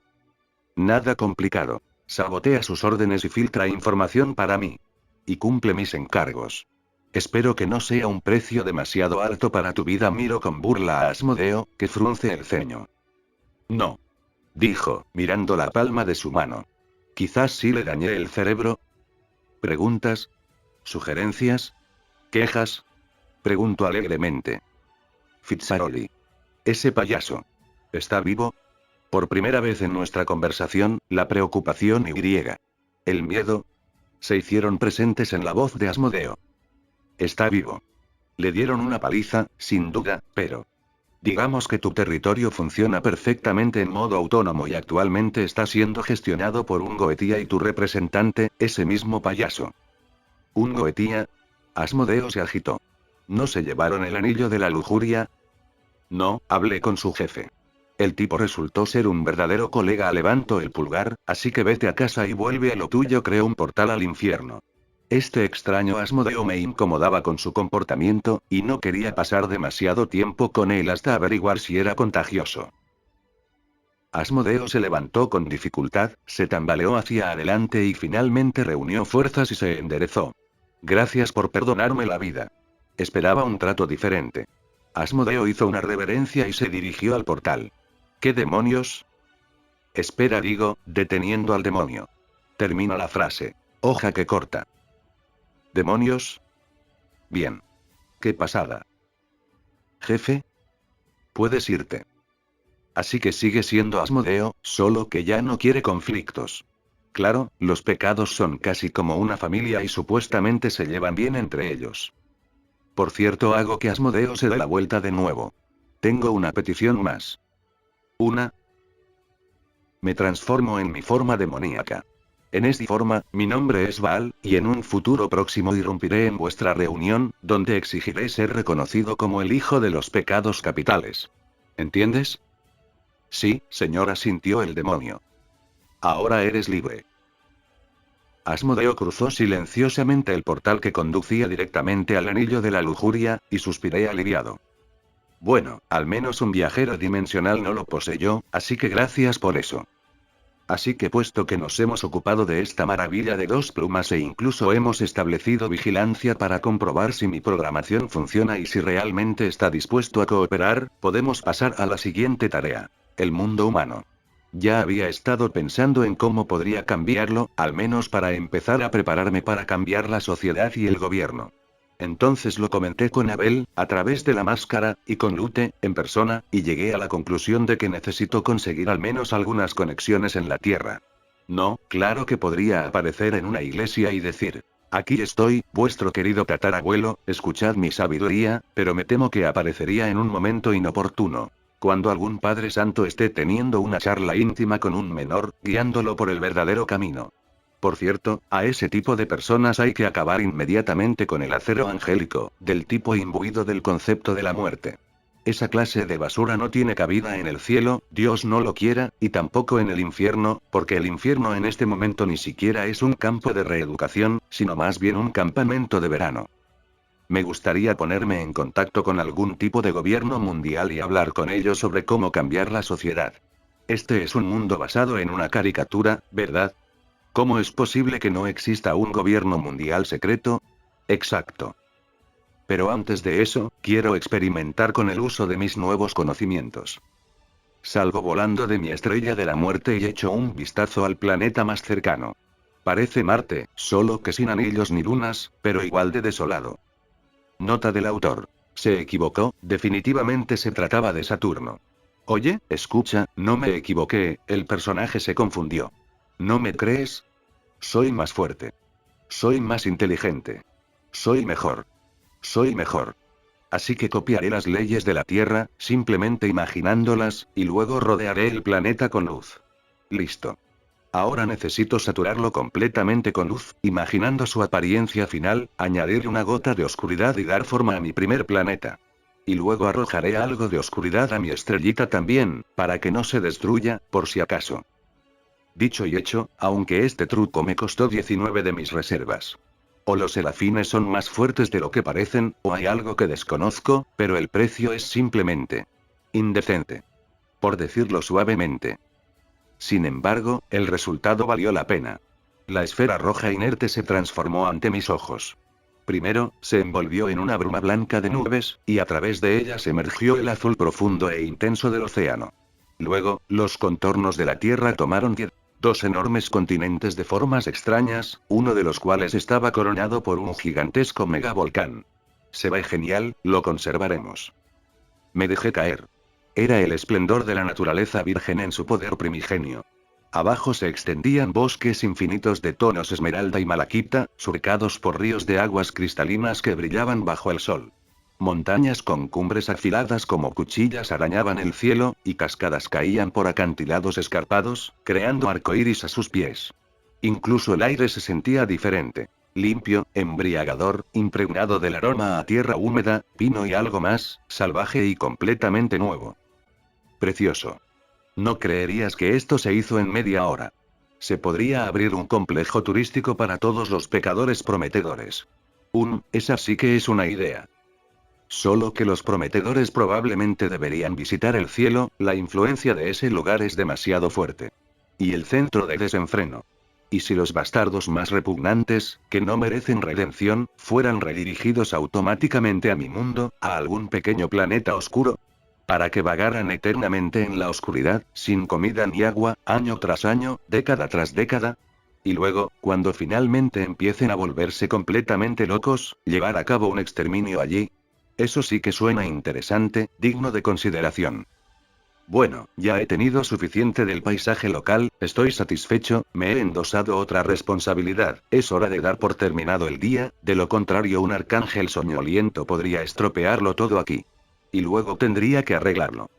Nada complicado. Sabotea sus órdenes y filtra información para mí. Y cumple mis encargos. Espero que no sea un precio demasiado alto para tu vida. Miro con burla a Asmodeo, que frunce el ceño. No. Dijo, mirando la palma de su mano. Quizás sí le dañé el cerebro. ¿Preguntas? ¿Sugerencias? ¿Quejas? Pregunto alegremente. Fitzaroli. Ese payaso. ¿Está vivo? Por primera vez en nuestra conversación, la preocupación y el miedo se hicieron presentes en la voz de Asmodeo. Está vivo. Le dieron una paliza, sin duda, pero... Digamos que tu territorio funciona perfectamente en modo autónomo y actualmente está siendo gestionado por un Goetía y tu representante, ese mismo payaso. ¿Un Goetía? Asmodeo se agitó. ¿No se llevaron el anillo de la lujuria? No, hablé con su jefe. El tipo resultó ser un verdadero colega. Levanto el pulgar, así que vete a casa y vuelve a lo tuyo. Creó un portal al infierno. Este extraño Asmodeo me incomodaba con su comportamiento, y no quería pasar demasiado tiempo con él hasta averiguar si era contagioso. Asmodeo se levantó con dificultad, se tambaleó hacia adelante y finalmente reunió fuerzas y se enderezó. Gracias por perdonarme la vida. Esperaba un trato diferente. Asmodeo hizo una reverencia y se dirigió al portal. ¿Qué demonios? Espera, digo, deteniendo al demonio. Termina la frase. Hoja que corta. ¿Demonios? Bien. Qué pasada. Jefe. Puedes irte. Así que sigue siendo Asmodeo, solo que ya no quiere conflictos. Claro, los pecados son casi como una familia y supuestamente se llevan bien entre ellos. Por cierto, hago que Asmodeo se dé la vuelta de nuevo. Tengo una petición más. ¿Una? Me transformo en mi forma demoníaca. En esta forma, mi nombre es Baal, y en un futuro próximo irrumpiré en vuestra reunión, donde exigiré ser reconocido como el hijo de los pecados capitales. ¿Entiendes? Sí, señora, sintió el demonio. Ahora eres libre. Asmodeo cruzó silenciosamente el portal que conducía directamente al anillo de la lujuria, y suspiré aliviado. Bueno, al menos un viajero dimensional no lo poseyó, así que gracias por eso. Así que puesto que nos hemos ocupado de esta maravilla de dos plumas e incluso hemos establecido vigilancia para comprobar si mi programación funciona y si realmente está dispuesto a cooperar, podemos pasar a la siguiente tarea. El mundo humano. Ya había estado pensando en cómo podría cambiarlo, al menos para empezar a prepararme para cambiar la sociedad y el gobierno. Entonces lo comenté con Abel, a través de la máscara, y con Lute, en persona, y llegué a la conclusión de que necesito conseguir al menos algunas conexiones en la Tierra. No, claro que podría aparecer en una iglesia y decir: aquí estoy, vuestro querido tatarabuelo, escuchad mi sabiduría, pero me temo que aparecería en un momento inoportuno. Cuando algún padre santo esté teniendo una charla íntima con un menor, guiándolo por el verdadero camino. Por cierto, a ese tipo de personas hay que acabar inmediatamente con el acero angélico, del tipo imbuido del concepto de la muerte. Esa clase de basura no tiene cabida en el cielo, Dios no lo quiera, y tampoco en el infierno, porque el infierno en este momento ni siquiera es un campo de reeducación, sino más bien un campamento de verano. Me gustaría ponerme en contacto con algún tipo de gobierno mundial y hablar con ellos sobre cómo cambiar la sociedad. Este es un mundo basado en una caricatura, ¿verdad? ¿Cómo es posible que no exista un gobierno mundial secreto? Exacto. Pero antes de eso, quiero experimentar con el uso de mis nuevos conocimientos. Salgo volando de mi estrella de la muerte y echo un vistazo al planeta más cercano. Parece Marte, solo que sin anillos ni lunas, pero igual de desolado. Nota del autor. Se equivocó, definitivamente se trataba de Saturno. Oye, escucha, no me equivoqué, el personaje se confundió. ¿No me crees? Soy más fuerte. Soy más inteligente. Soy mejor. Soy mejor. Así que copiaré las leyes de la Tierra, simplemente imaginándolas, y luego rodearé el planeta con luz. Listo. Ahora necesito saturarlo completamente con luz, imaginando su apariencia final, añadir una gota de oscuridad y dar forma a mi primer planeta. Y luego arrojaré algo de oscuridad a mi estrellita también, para que no se destruya, por si acaso. Dicho y hecho, aunque este truco me costó 19 de mis reservas. O los serafines son más fuertes de lo que parecen, o hay algo que desconozco, pero el precio es simplemente indecente. Por decirlo suavemente. Sin embargo, el resultado valió la pena. La esfera roja inerte se transformó ante mis ojos. Primero, se envolvió en una bruma blanca de nubes, y a través de ellas emergió el azul profundo e intenso del océano. Luego, los contornos de la Tierra tomaron dos enormes continentes de formas extrañas, uno de los cuales estaba coronado por un gigantesco megavolcán. Se ve genial, lo conservaremos. Me dejé caer. Era el esplendor de la naturaleza virgen en su poder primigenio. Abajo se extendían bosques infinitos de tonos esmeralda y malaquita, surcados por ríos de aguas cristalinas que brillaban bajo el sol. Montañas con cumbres afiladas como cuchillas arañaban el cielo, y cascadas caían por acantilados escarpados, creando arcoíris a sus pies. Incluso el aire se sentía diferente. Limpio, embriagador, impregnado del aroma a tierra húmeda, pino y algo más, salvaje y completamente nuevo. Precioso. No creerías que esto se hizo en media hora. Se podría abrir un complejo turístico para todos los pecadores prometedores. Esa sí que es una idea. Solo que los prometedores probablemente deberían visitar el cielo, la influencia de ese lugar es demasiado fuerte. Y el centro de desenfreno. ¿Y si los bastardos más repugnantes, que no merecen redención, fueran redirigidos automáticamente a mi mundo, a algún pequeño planeta oscuro? Para que vagaran eternamente en la oscuridad, sin comida ni agua, año tras año, década tras década. Y luego, cuando finalmente empiecen a volverse completamente locos, llevar a cabo un exterminio allí. Eso sí que suena interesante, digno de consideración. Bueno, ya he tenido suficiente del paisaje local, estoy satisfecho, me he endosado otra responsabilidad, es hora de dar por terminado el día, de lo contrario un arcángel soñoliento podría estropearlo todo aquí. Y luego tendría que arreglarlo.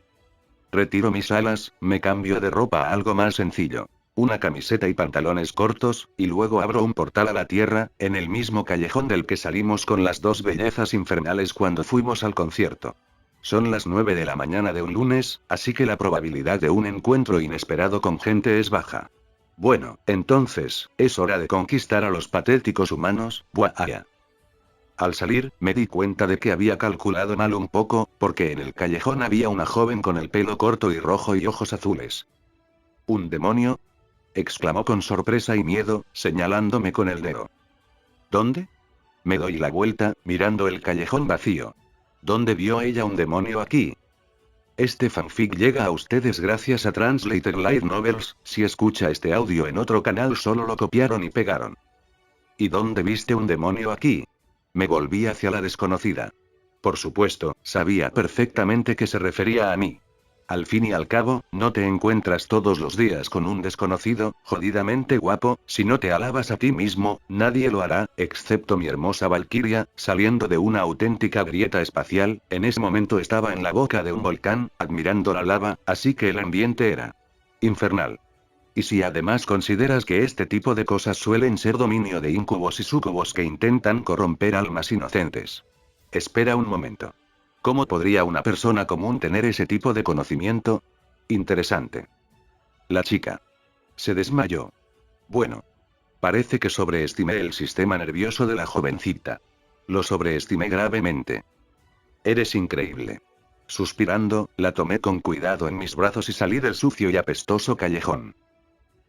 Retiro mis alas, me cambio de ropa a algo más sencillo. Una camiseta y pantalones cortos, y luego abro un portal a la tierra, en el mismo callejón del que salimos con las dos bellezas infernales cuando fuimos al concierto. Son las 9 de la mañana de un lunes, así que la probabilidad de un encuentro inesperado con gente es baja. Bueno, entonces, es hora de conquistar a los patéticos humanos, ¡buah! Al salir, me di cuenta de que había calculado mal un poco, porque en el callejón había una joven con el pelo corto y rojo y ojos azules. ¿Un demonio? exclamó con sorpresa y miedo, señalándome con el dedo. ¿Dónde? Me doy la vuelta, mirando el callejón vacío. ¿Dónde vio ella un demonio aquí? Este fanfic llega a ustedes gracias a Translated Light Novels. Si escucha este audio en otro canal solo lo copiaron y pegaron. ¿Y dónde viste un demonio aquí? Me volví hacia la desconocida. Por supuesto, sabía perfectamente que se refería a mí. Al fin y al cabo, no te encuentras todos los días con un desconocido, jodidamente guapo. Si no te alabas a ti mismo, nadie lo hará, excepto mi hermosa Valquiria, saliendo de una auténtica grieta espacial. En ese momento estaba en la boca de un volcán, admirando la lava, así que el ambiente era infernal. Y si además consideras que este tipo de cosas suelen ser dominio de incubos y súcubos que intentan corromper almas inocentes. Espera un momento. ¿Cómo podría una persona común tener ese tipo de conocimiento? Interesante. La chica se desmayó. Bueno. Parece que sobreestimé el sistema nervioso de la jovencita. Lo sobreestimé gravemente. Eres increíble. Suspirando, la tomé con cuidado en mis brazos y salí del sucio y apestoso callejón.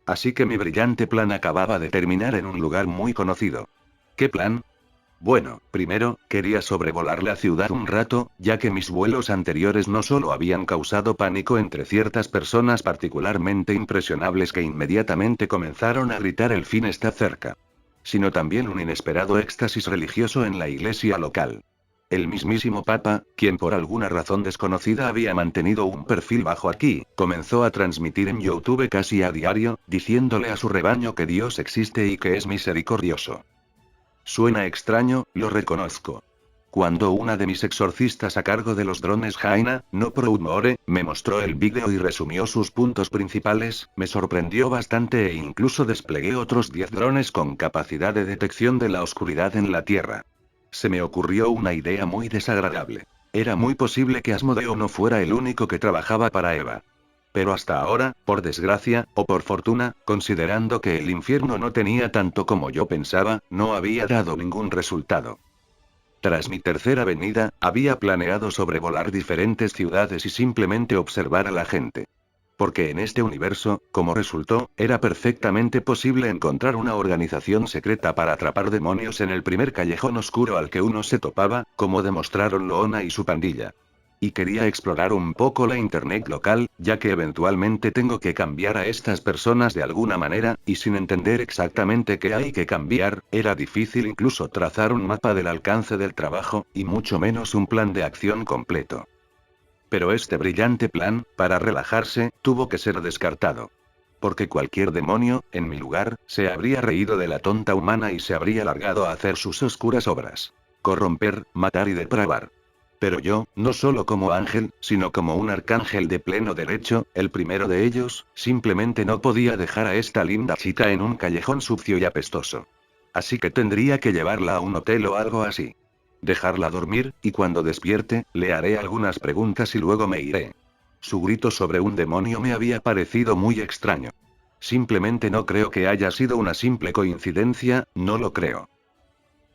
Así que mi brillante plan acababa de terminar en un lugar muy conocido. ¿Qué plan? Bueno, primero, quería sobrevolar la ciudad un rato, ya que mis vuelos anteriores no solo habían causado pánico entre ciertas personas particularmente impresionables que inmediatamente comenzaron a gritar el fin está cerca, sino también un inesperado éxtasis religioso en la iglesia local. El mismísimo Papa, quien por alguna razón desconocida había mantenido un perfil bajo aquí, comenzó a transmitir en YouTube casi a diario, diciéndole a su rebaño que Dios existe y que es misericordioso. Suena extraño, lo reconozco. Cuando una de mis exorcistas a cargo de los drones Jaina, no Proudmoore, me mostró el vídeo y resumió sus puntos principales, me sorprendió bastante e incluso desplegué otros 10 drones con capacidad de detección de la oscuridad en la Tierra. Se me ocurrió una idea muy desagradable. Era muy posible que Asmodeo no fuera el único que trabajaba para Eva. Pero hasta ahora, por desgracia, o por fortuna, considerando que el infierno no tenía tanto como yo pensaba, no había dado ningún resultado. Tras mi tercera venida, había planeado sobrevolar diferentes ciudades y simplemente observar a la gente. Porque en este universo, como resultó, era perfectamente posible encontrar una organización secreta para atrapar demonios en el primer callejón oscuro al que uno se topaba, como demostraron Loona y su pandilla. Y quería explorar un poco la internet local, ya que eventualmente tengo que cambiar a estas personas de alguna manera, y sin entender exactamente qué hay que cambiar, era difícil incluso trazar un mapa del alcance del trabajo, y mucho menos un plan de acción completo. Pero este brillante plan, para relajarse, tuvo que ser descartado. Porque cualquier demonio, en mi lugar, se habría reído de la tonta humana y se habría largado a hacer sus oscuras obras. Corromper, matar y depravar. Pero yo, no solo como ángel, sino como un arcángel de pleno derecho, el primero de ellos, simplemente no podía dejar a esta linda chica en un callejón sucio y apestoso. Así que tendría que llevarla a un hotel o algo así. Dejarla dormir, y cuando despierte, le haré algunas preguntas y luego me iré. Su grito sobre un demonio me había parecido muy extraño. Simplemente no creo que haya sido una simple coincidencia, no lo creo.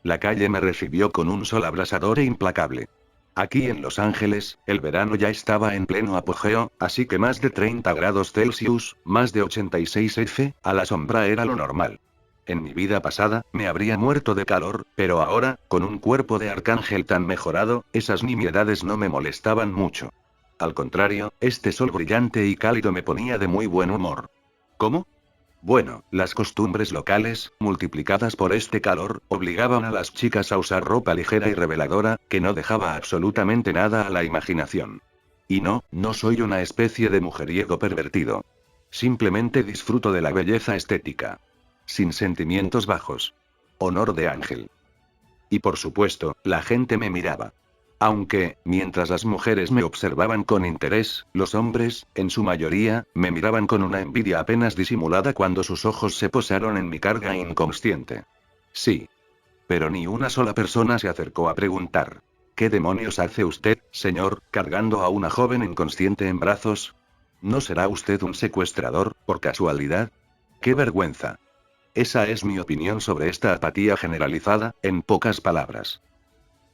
La calle me recibió con un sol abrasador e implacable. Aquí en Los Ángeles, el verano ya estaba en pleno apogeo, así que más de 30 grados Celsius, más de 86 F, a la sombra era lo normal. En mi vida pasada, me habría muerto de calor, pero ahora, con un cuerpo de arcángel tan mejorado, esas nimiedades no me molestaban mucho. Al contrario, este sol brillante y cálido me ponía de muy buen humor. ¿Cómo? Bueno, las costumbres locales, multiplicadas por este calor, obligaban a las chicas a usar ropa ligera y reveladora, que no dejaba absolutamente nada a la imaginación. Y no soy una especie de mujeriego pervertido. Simplemente disfruto de la belleza estética. Sin sentimientos bajos. Honor de ángel. Y por supuesto, la gente me miraba. Aunque, mientras las mujeres me observaban con interés, los hombres, en su mayoría, me miraban con una envidia apenas disimulada cuando sus ojos se posaron en mi carga inconsciente. Sí. Pero ni una sola persona se acercó a preguntar: ¿qué demonios hace usted, señor, cargando a una joven inconsciente en brazos? ¿No será usted un secuestrador, por casualidad? ¡Qué vergüenza! Esa es mi opinión sobre esta apatía generalizada, en pocas palabras.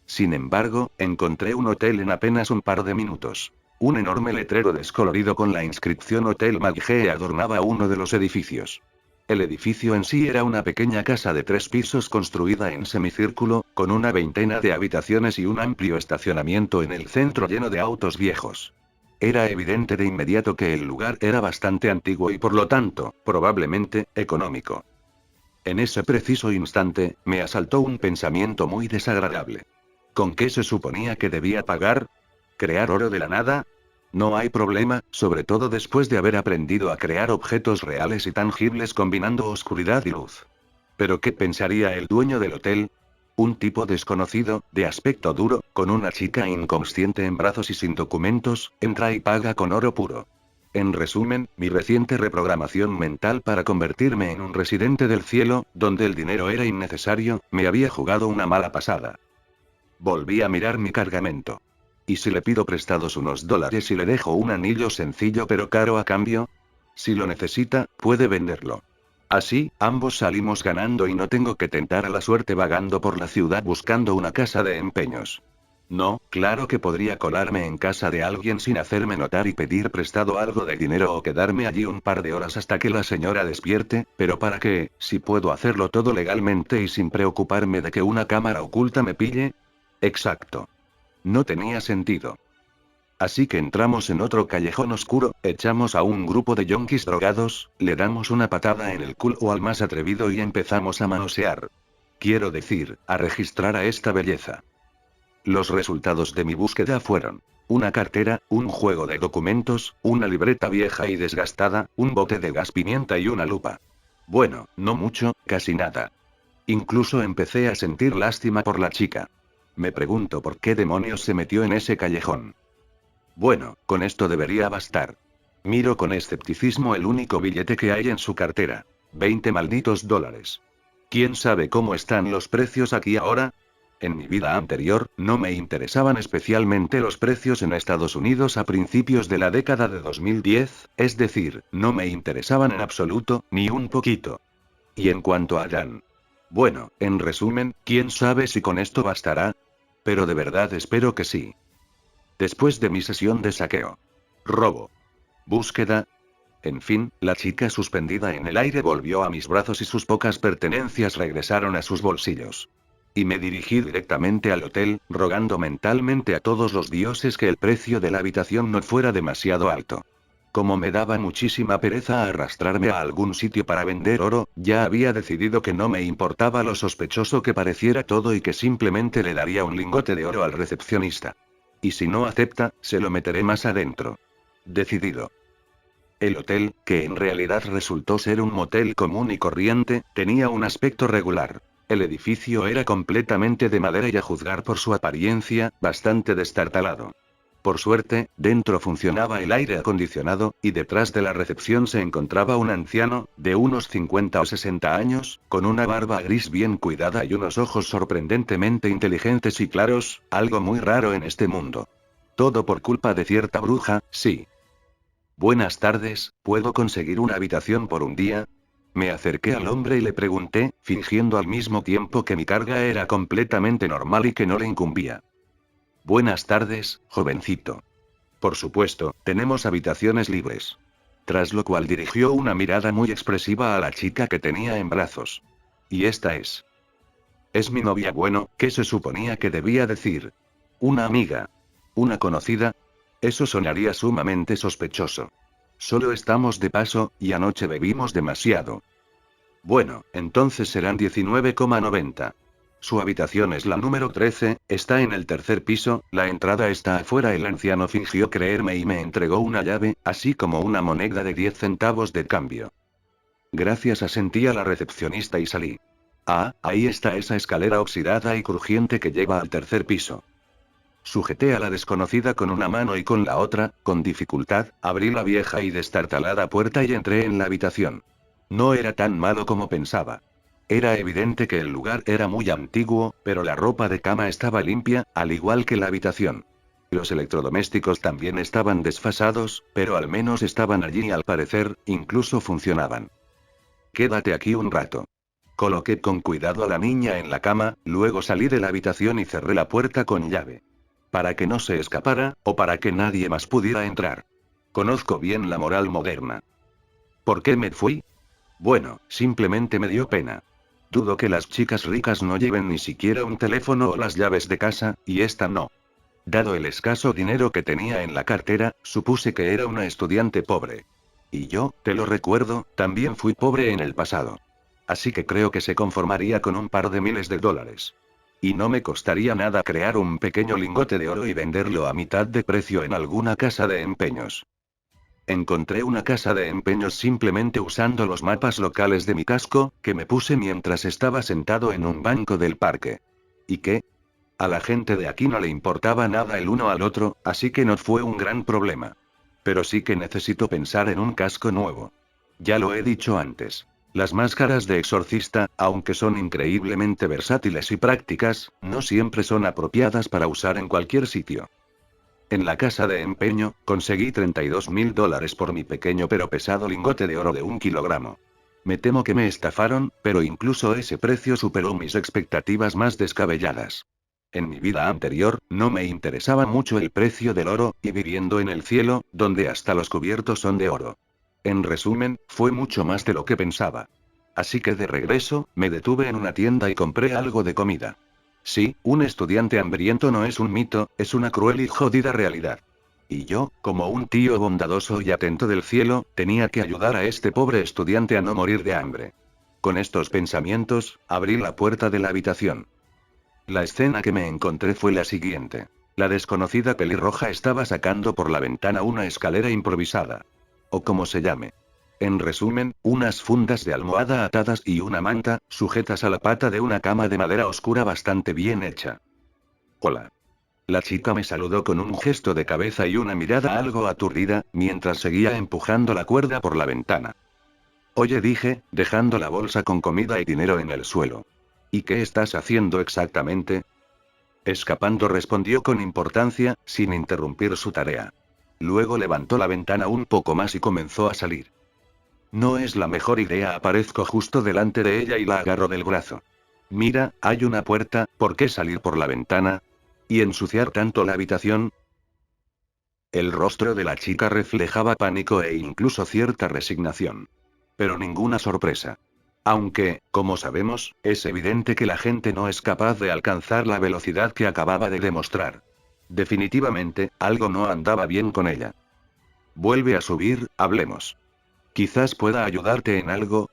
Sin embargo, encontré un hotel en apenas un par de minutos. Un enorme letrero descolorido con la inscripción Hotel Maggie adornaba uno de los edificios. El edificio en sí era una pequeña casa de 3 pisos construida en semicírculo, con una veintena de habitaciones y un amplio estacionamiento en el centro lleno de autos viejos. Era evidente de inmediato que el lugar era bastante antiguo y por lo tanto, probablemente, económico. En ese preciso instante, me asaltó un pensamiento muy desagradable. ¿Con qué se suponía que debía pagar? ¿Crear oro de la nada? No hay problema, sobre todo después de haber aprendido a crear objetos reales y tangibles combinando oscuridad y luz. ¿Pero qué pensaría el dueño del hotel? Un tipo desconocido, de aspecto duro, con una chica inconsciente en brazos y sin documentos, entra y paga con oro puro. En resumen, mi reciente reprogramación mental para convertirme en un residente del cielo, donde el dinero era innecesario, me había jugado una mala pasada. Volví a mirar mi cargamento. ¿Y si le pido prestados unos dólares y le dejo un anillo sencillo pero caro a cambio? Si lo necesita, puede venderlo. Así, ambos salimos ganando y no tengo que tentar a la suerte vagando por la ciudad buscando una casa de empeños. No, claro que podría colarme en casa de alguien sin hacerme notar y pedir prestado algo de dinero o quedarme allí un par de horas hasta que la señora despierte, pero ¿para qué, si puedo hacerlo todo legalmente y sin preocuparme de que una cámara oculta me pille? Exacto. No tenía sentido. Así que entramos en otro callejón oscuro, echamos a un grupo de yonkis drogados, le damos una patada en el culo al más atrevido y empezamos a manosear. Quiero decir, a registrar a esta belleza. Los resultados de mi búsqueda fueron: una cartera, un juego de documentos, una libreta vieja y desgastada, un bote de gas pimienta y una lupa. Bueno, no mucho, casi nada. Incluso empecé a sentir lástima por la chica. Me pregunto por qué demonios se metió en ese callejón. Bueno, con esto debería bastar. Miro con escepticismo el único billete que hay en su cartera. 20 malditos dólares. ¿Quién sabe cómo están los precios aquí ahora? En mi vida anterior, no me interesaban especialmente los precios en Estados Unidos a principios de la década de 2010, es decir, no me interesaban en absoluto, ni un poquito. Y en cuanto a Jan. Bueno, en resumen, ¿quién sabe si con esto bastará? Pero de verdad espero que sí. Después de mi sesión de saqueo, robo, búsqueda, en fin, la chica suspendida en el aire volvió a mis brazos y sus pocas pertenencias regresaron a sus bolsillos. Y me dirigí directamente al hotel, rogando mentalmente a todos los dioses que el precio de la habitación no fuera demasiado alto. Como me daba muchísima pereza arrastrarme a algún sitio para vender oro, ya había decidido que no me importaba lo sospechoso que pareciera todo y que simplemente le daría un lingote de oro al recepcionista. Y si no acepta, se lo meteré más adentro. Decidido. El hotel, que en realidad resultó ser un motel común y corriente, tenía un aspecto regular. El edificio era completamente de madera y a juzgar por su apariencia, bastante destartalado. Por suerte, dentro funcionaba el aire acondicionado, y detrás de la recepción se encontraba un anciano, de unos 50 o 60 años, con una barba gris bien cuidada y unos ojos sorprendentemente inteligentes y claros, algo muy raro en este mundo. Todo por culpa de cierta bruja, sí. Buenas tardes, ¿puedo conseguir una habitación por un día? Me acerqué al hombre y le pregunté, fingiendo al mismo tiempo que mi carga era completamente normal y que no le incumbía. Buenas tardes, jovencito. Por supuesto, tenemos habitaciones libres. Tras lo cual dirigió una mirada muy expresiva a la chica que tenía en brazos. Y esta es. Es mi novia. Bueno, ¿qué se suponía que debía decir? Una amiga. Una conocida. Eso sonaría sumamente sospechoso. Solo estamos de paso, y anoche bebimos demasiado. Bueno, entonces serán 19,90. Su habitación es la número 13, está en el tercer piso, la entrada está afuera. El anciano fingió creerme y me entregó una llave, así como una moneda de 10 centavos de cambio. Gracias, asentí a la recepcionista y salí. Ah, ahí está esa escalera oxidada y crujiente que lleva al tercer piso. Sujeté a la desconocida con una mano y con la otra, con dificultad, abrí la vieja y destartalada puerta y entré en la habitación. No era tan malo como pensaba. Era evidente que el lugar era muy antiguo, pero la ropa de cama estaba limpia, al igual que la habitación. Los electrodomésticos también estaban desfasados, pero al menos estaban allí y al parecer, incluso funcionaban. Quédate aquí un rato. Coloqué con cuidado a la niña en la cama, luego salí de la habitación y cerré la puerta con llave. Para que no se escapara, o para que nadie más pudiera entrar. Conozco bien la moral moderna. ¿Por qué me fui? Bueno, simplemente me dio pena. Dudo que las chicas ricas no lleven ni siquiera un teléfono o las llaves de casa, y esta no. Dado el escaso dinero que tenía en la cartera, supuse que era una estudiante pobre. Y yo, te lo recuerdo, también fui pobre en el pasado. Así que creo que se conformaría con un par de miles de dólares. Y no me costaría nada crear un pequeño lingote de oro y venderlo a mitad de precio en alguna casa de empeños. Encontré una casa de empeños simplemente usando los mapas locales de mi casco, que me puse mientras estaba sentado en un banco del parque. ¿Y qué? A la gente de aquí no le importaba nada el uno al otro, así que no fue un gran problema. Pero sí que necesito pensar en un casco nuevo. Ya lo he dicho antes. Las máscaras de exorcista, aunque son increíblemente versátiles y prácticas, no siempre son apropiadas para usar en cualquier sitio. En la casa de empeño, conseguí $32.000 por mi pequeño pero pesado lingote de oro de 1 kilogramo. Me temo que me estafaron, pero incluso ese precio superó mis expectativas más descabelladas. En mi vida anterior, no me interesaba mucho el precio del oro, y viviendo en el cielo, donde hasta los cubiertos son de oro. En resumen, fue mucho más de lo que pensaba. Así que de regreso, me detuve en una tienda y compré algo de comida. Sí, un estudiante hambriento no es un mito, es una cruel y jodida realidad. Y yo, como un tío bondadoso y atento del cielo, tenía que ayudar a este pobre estudiante a no morir de hambre. Con estos pensamientos, abrí la puerta de la habitación. La escena que me encontré fue la siguiente. La desconocida pelirroja estaba sacando por la ventana una escalera improvisada. O como se llame. En resumen, unas fundas de almohada atadas y una manta, sujetas a la pata de una cama de madera oscura bastante bien hecha. Hola. La chica me saludó con un gesto de cabeza y una mirada algo aturdida, mientras seguía empujando la cuerda por la ventana. Oye, dije, dejando la bolsa con comida y dinero en el suelo. ¿Y qué estás haciendo exactamente? Escapando, respondió con importancia, sin interrumpir su tarea. Luego levantó la ventana un poco más y comenzó a salir. No es la mejor idea. Aparezco justo delante de ella y la agarro del brazo. Mira, hay una puerta, ¿por qué salir por la ventana? ¿Y ensuciar tanto la habitación? El rostro de la chica reflejaba pánico e incluso cierta resignación. Pero ninguna sorpresa. Aunque, como sabemos, es evidente que la gente no es capaz de alcanzar la velocidad que acababa de demostrar. Definitivamente, algo no andaba bien con ella. Vuelve a subir, hablemos. Quizás pueda ayudarte en algo.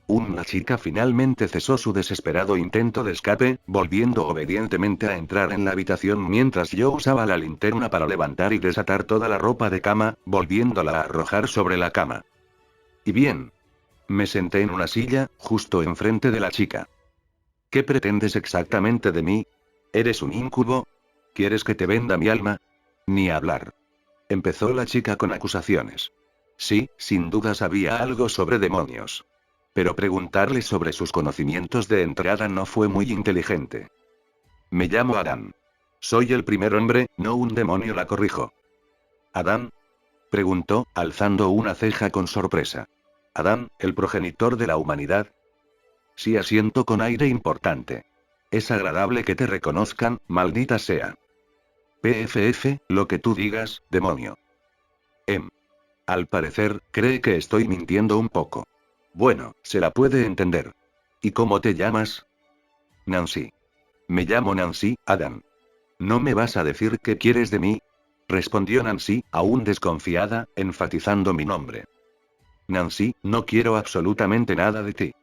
Una chica finalmente cesó su desesperado intento de escape, volviendo obedientemente a entrar en la habitación mientras yo usaba la linterna para levantar y desatar toda la ropa de cama, volviéndola a arrojar sobre la cama. Y bien. Me senté en una silla, justo enfrente de la chica. ¿Qué pretendes exactamente de mí? ¿Eres un íncubo? ¿Quieres que te venda mi alma? Ni hablar. Empezó la chica con acusaciones. Sí, sin duda sabía algo sobre demonios. Pero preguntarle sobre sus conocimientos de entrada no fue muy inteligente. Me llamo Adán. Soy el primer hombre, no un demonio, la corrijo. ¿Adán? Preguntó, alzando una ceja con sorpresa. ¿Adán, el progenitor de la humanidad? Sí, asiento con aire importante. Es agradable que te reconozcan, maldita sea. PFF, lo que tú digas, demonio. Al parecer, cree que estoy mintiendo un poco. Bueno, se la puede entender. ¿Y cómo te llamas? Nancy. Me llamo Nancy, Adán. ¿No me vas a decir qué quieres de mí? Respondió Nancy, aún desconfiada, enfatizando mi nombre. Nancy, no quiero absolutamente nada de ti.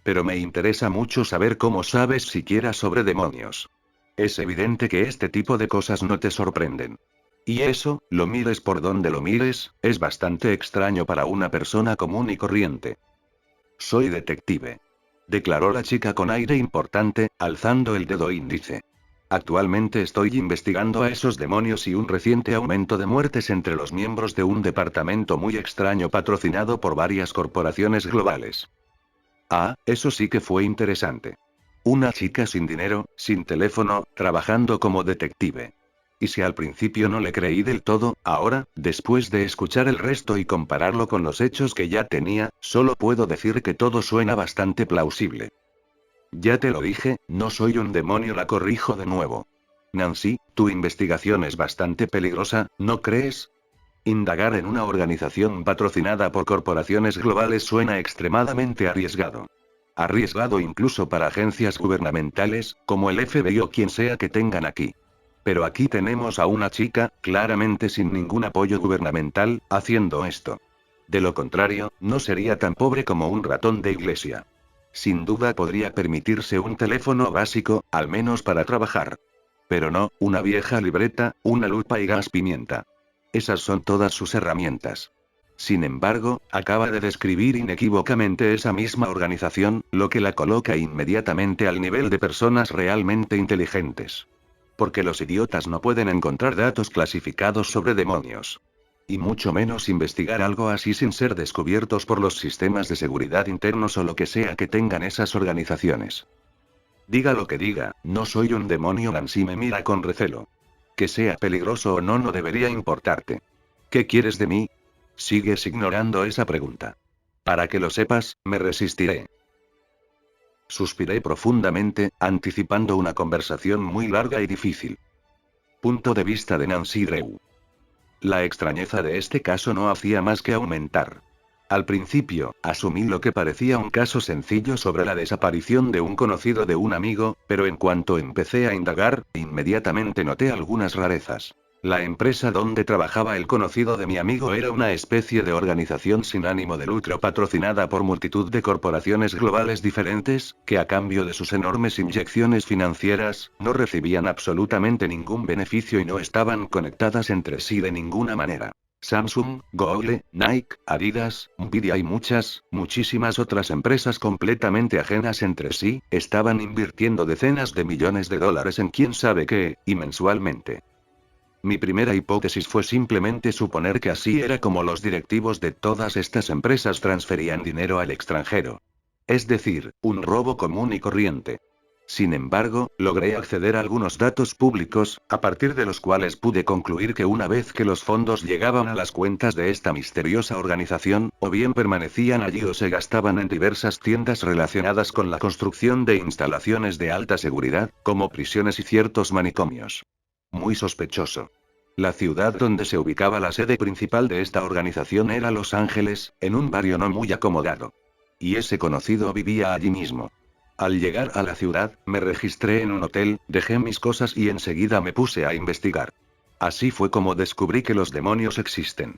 Pero me interesa mucho saber cómo sabes siquiera sobre demonios. Es evidente que este tipo de cosas no te sorprenden. Y eso, lo mires por donde lo mires, es bastante extraño para una persona común y corriente. Soy detective. Declaró la chica con aire importante, alzando el dedo índice. Actualmente estoy investigando a esos demonios y un reciente aumento de muertes entre los miembros de un departamento muy extraño patrocinado por varias corporaciones globales. Ah, eso sí que fue interesante. Una chica sin dinero, sin teléfono, trabajando como detective. Y si al principio no le creí del todo, ahora, después de escuchar el resto y compararlo con los hechos que ya tenía, solo puedo decir que todo suena bastante plausible. Ya te lo dije, no soy un demonio, la corrijo de nuevo. Nancy, tu investigación es bastante peligrosa, ¿no crees? Indagar en una organización patrocinada por corporaciones globales suena extremadamente arriesgado. Arriesgado incluso para agencias gubernamentales, como el FBI o quien sea que tengan aquí. Pero aquí tenemos a una chica, claramente sin ningún apoyo gubernamental, haciendo esto. De lo contrario, no sería tan pobre como un ratón de iglesia. Sin duda podría permitirse un teléfono básico, al menos para trabajar. Pero no, una vieja libreta, una lupa y gas pimienta. Esas son todas sus herramientas. Sin embargo, acaba de describir inequívocamente esa misma organización, lo que la coloca inmediatamente al nivel de personas realmente inteligentes. Porque los idiotas no pueden encontrar datos clasificados sobre demonios. Y mucho menos investigar algo así sin ser descubiertos por los sistemas de seguridad internos o lo que sea que tengan esas organizaciones. Diga lo que diga, no soy un demonio. Nancy me mira con recelo. Que sea peligroso o no, no debería importarte. ¿Qué quieres de mí? Sigues ignorando esa pregunta. Para que lo sepas, me resistiré. Suspiré profundamente, anticipando una conversación muy larga y difícil. Punto de vista de Nancy Drew. La extrañeza de este caso no hacía más que aumentar. Al principio, asumí lo que parecía un caso sencillo sobre la desaparición de un conocido de un amigo, pero en cuanto empecé a indagar, inmediatamente noté algunas rarezas. La empresa donde trabajaba el conocido de mi amigo era una especie de organización sin ánimo de lucro patrocinada por multitud de corporaciones globales diferentes, que a cambio de sus enormes inyecciones financieras, no recibían absolutamente ningún beneficio y no estaban conectadas entre sí de ninguna manera. Samsung, Google, Nike, Adidas, Nvidia y muchísimas otras empresas completamente ajenas entre sí, estaban invirtiendo decenas de millones de dólares en quién sabe qué, y mensualmente. Mi primera hipótesis fue simplemente suponer que así era como los directivos de todas estas empresas transferían dinero al extranjero. Es decir, un robo común y corriente. Sin embargo, logré acceder a algunos datos públicos, a partir de los cuales pude concluir que una vez que los fondos llegaban a las cuentas de esta misteriosa organización, o bien permanecían allí o se gastaban en diversas tiendas relacionadas con la construcción de instalaciones de alta seguridad, como prisiones y ciertos manicomios. Muy sospechoso. La ciudad donde se ubicaba la sede principal de esta organización era Los Ángeles, en un barrio no muy acomodado. Y ese conocido vivía allí mismo. Al llegar a la ciudad, me registré en un hotel, dejé mis cosas y enseguida me puse a investigar. Así fue como descubrí que los demonios existen.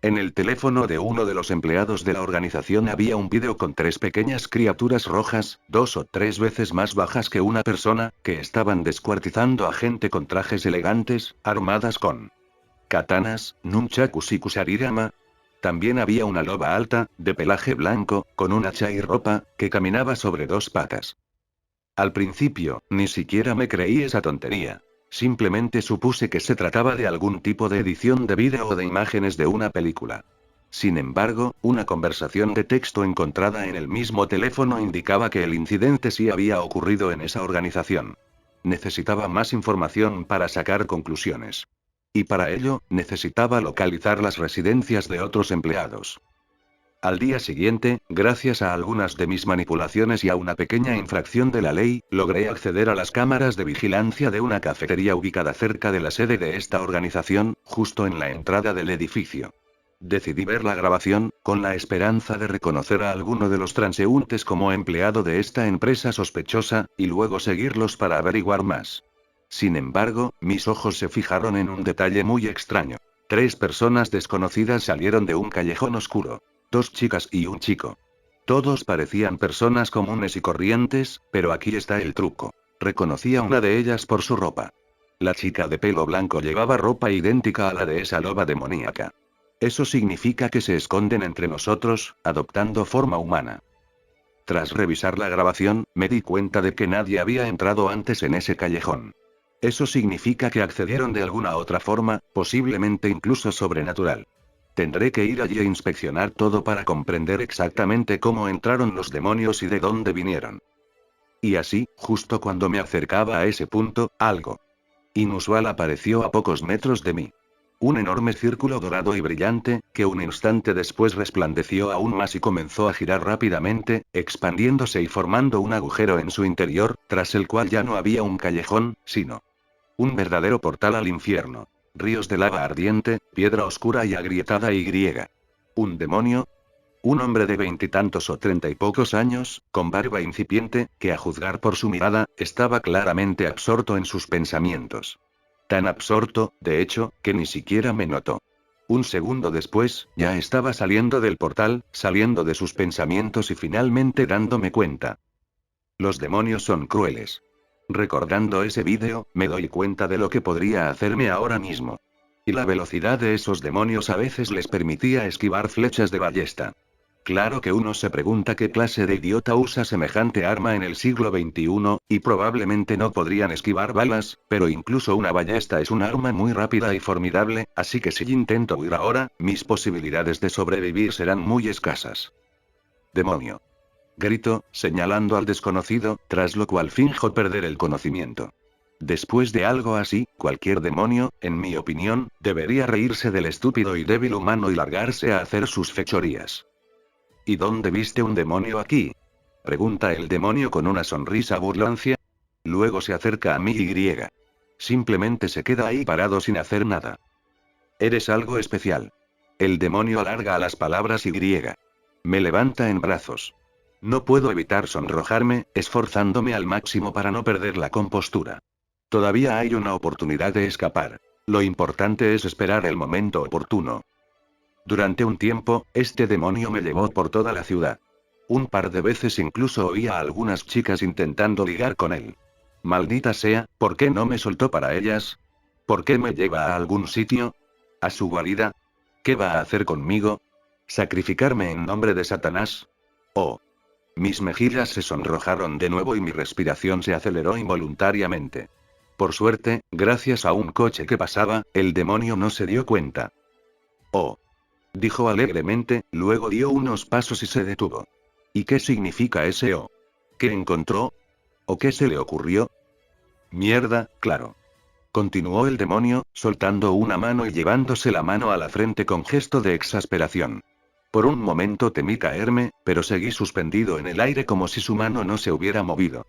En el teléfono de uno de los empleados de la organización había un vídeo con 3 pequeñas criaturas rojas, 2 o 3 veces más bajas que una persona, que estaban descuartizando a gente con trajes elegantes, armadas con katanas, nunchakus y kusharirama. También había una loba alta, de pelaje blanco, con un hacha y ropa, que caminaba sobre 2 patas. Al principio, ni siquiera me creí esa tontería. Simplemente supuse que se trataba de algún tipo de edición de vídeo o de imágenes de una película. Sin embargo, una conversación de texto encontrada en el mismo teléfono indicaba que el incidente sí había ocurrido en esa organización. Necesitaba más información para sacar conclusiones. Y para ello, necesitaba localizar las residencias de otros empleados. Al día siguiente, gracias a algunas de mis manipulaciones y a una pequeña infracción de la ley, logré acceder a las cámaras de vigilancia de una cafetería ubicada cerca de la sede de esta organización, justo en la entrada del edificio. Decidí ver la grabación, con la esperanza de reconocer a alguno de los transeúntes como empleado de esta empresa sospechosa, y luego seguirlos para averiguar más. Sin embargo, mis ojos se fijaron en un detalle muy extraño. 3 personas desconocidas salieron de un callejón oscuro. 2 chicas y un chico. Todos parecían personas comunes y corrientes, pero aquí está el truco. Reconocí a una de ellas por su ropa. La chica de pelo blanco llevaba ropa idéntica a la de esa loba demoníaca. Eso significa que se esconden entre nosotros, adoptando forma humana. Tras revisar la grabación, me di cuenta de que nadie había entrado antes en ese callejón. Eso significa que accedieron de alguna otra forma, posiblemente incluso sobrenatural. Tendré que ir allí a inspeccionar todo para comprender exactamente cómo entraron los demonios y de dónde vinieron. Y así, justo cuando me acercaba a ese punto, algo inusual apareció a pocos metros de mí. Un enorme círculo dorado y brillante, que un instante después resplandeció aún más y comenzó a girar rápidamente, expandiéndose y formando un agujero en su interior, tras el cual ya no había un callejón, sino Un verdadero portal al infierno. Ríos de lava ardiente, piedra oscura y agrietada y. ¿Un demonio? Un hombre de veintitantos o treinta y pocos años, con barba incipiente, que a juzgar por su mirada, estaba claramente absorto en sus pensamientos. Tan absorto, de hecho, que ni siquiera me notó. Un segundo después, ya estaba saliendo del portal, saliendo de sus pensamientos y finalmente dándome cuenta. Los demonios son crueles. Recordando ese vídeo, me doy cuenta de lo que podría hacerme ahora mismo. Y la velocidad de esos demonios a veces les permitía esquivar flechas de ballesta. Claro que uno se pregunta qué clase de idiota usa semejante arma en el siglo XXI, y probablemente no podrían esquivar balas, pero incluso una ballesta es un arma muy rápida y formidable, así que si intento huir ahora, mis posibilidades de sobrevivir serán muy escasas. Demonio. Grito, señalando al desconocido, tras lo cual finjo perder el conocimiento. Después de algo así, cualquier demonio, en mi opinión, debería reírse del estúpido y débil humano y largarse a hacer sus fechorías. ¿Y dónde viste un demonio aquí? Pregunta el demonio con una sonrisa burlancia. Luego se acerca a mí y. Simplemente se queda ahí parado sin hacer nada. Eres algo especial. El demonio alarga a las palabras y. Me levanta en brazos. No puedo evitar sonrojarme, esforzándome al máximo para no perder la compostura. Todavía hay una oportunidad de escapar. Lo importante es esperar el momento oportuno. Durante un tiempo, este demonio me llevó por toda la ciudad. Un par de veces incluso oía a algunas chicas intentando ligar con él. Maldita sea, ¿por qué no me soltó para ellas? ¿Por qué me lleva a algún sitio? ¿A su guarida? ¿Qué va a hacer conmigo? ¿Sacrificarme en nombre de Satanás? Oh. Mis mejillas se sonrojaron de nuevo y mi respiración se aceleró involuntariamente. Por suerte, gracias a un coche que pasaba, el demonio no se dio cuenta. Oh. Dijo alegremente, luego dio unos pasos y se detuvo. ¿Y qué significa ese oh? ¿Qué encontró? ¿O qué se le ocurrió? Mierda, claro. Continuó el demonio, soltando una mano y llevándose la mano a la frente con gesto de exasperación. Por un momento temí caerme, pero seguí suspendido en el aire como si su mano no se hubiera movido.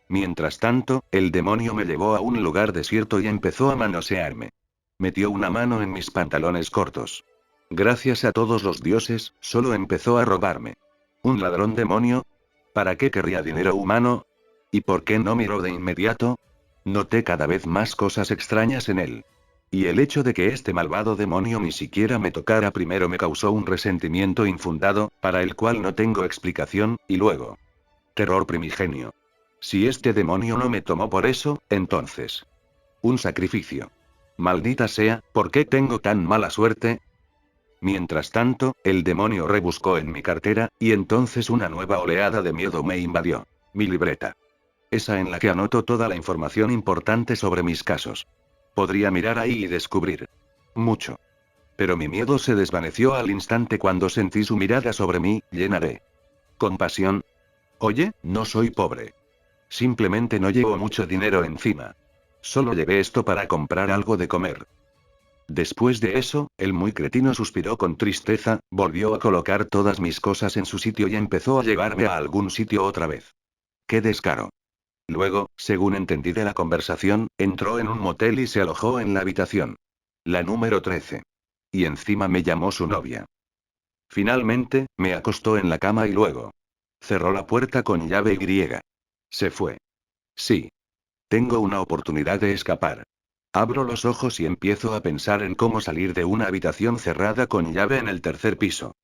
Mientras tanto, el demonio me llevó a un lugar desierto y empezó a manosearme. Metió una mano en mis pantalones cortos. Gracias a todos los dioses, solo empezó a robarme. ¿Un ladrón demonio? ¿Para qué querría dinero humano? ¿Y por qué no miró de inmediato? Noté cada vez más cosas extrañas en él. Y el hecho de que este malvado demonio ni siquiera me tocara primero me causó un resentimiento infundado, para el cual no tengo explicación, y luego. Terror primigenio. Si este demonio no me tomó por eso, entonces. Un sacrificio. Maldita sea, ¿por qué tengo tan mala suerte? Mientras tanto, el demonio rebuscó en mi cartera, y entonces una nueva oleada de miedo me invadió. Mi libreta. Esa en la que anoto toda la información importante sobre mis casos. Podría mirar ahí y descubrir mucho. Pero mi miedo se desvaneció al instante cuando sentí su mirada sobre mí, llena de compasión. Oye, no soy pobre. Simplemente no llevo mucho dinero encima. Solo llevé esto para comprar algo de comer. Después de eso, el muy cretino suspiró con tristeza, volvió a colocar todas mis cosas en su sitio y empezó a llevarme a algún sitio otra vez. ¡Qué descaro! Luego, según entendí de la conversación, entró en un motel y se alojó en la habitación. La número 13. Y encima me llamó su novia. Finalmente, me acostó en la cama y luego cerró la puerta con llave y. Se fue. Sí. Tengo una oportunidad de escapar. Abro los ojos y empiezo a pensar en cómo salir de una habitación cerrada con llave en el tercer piso.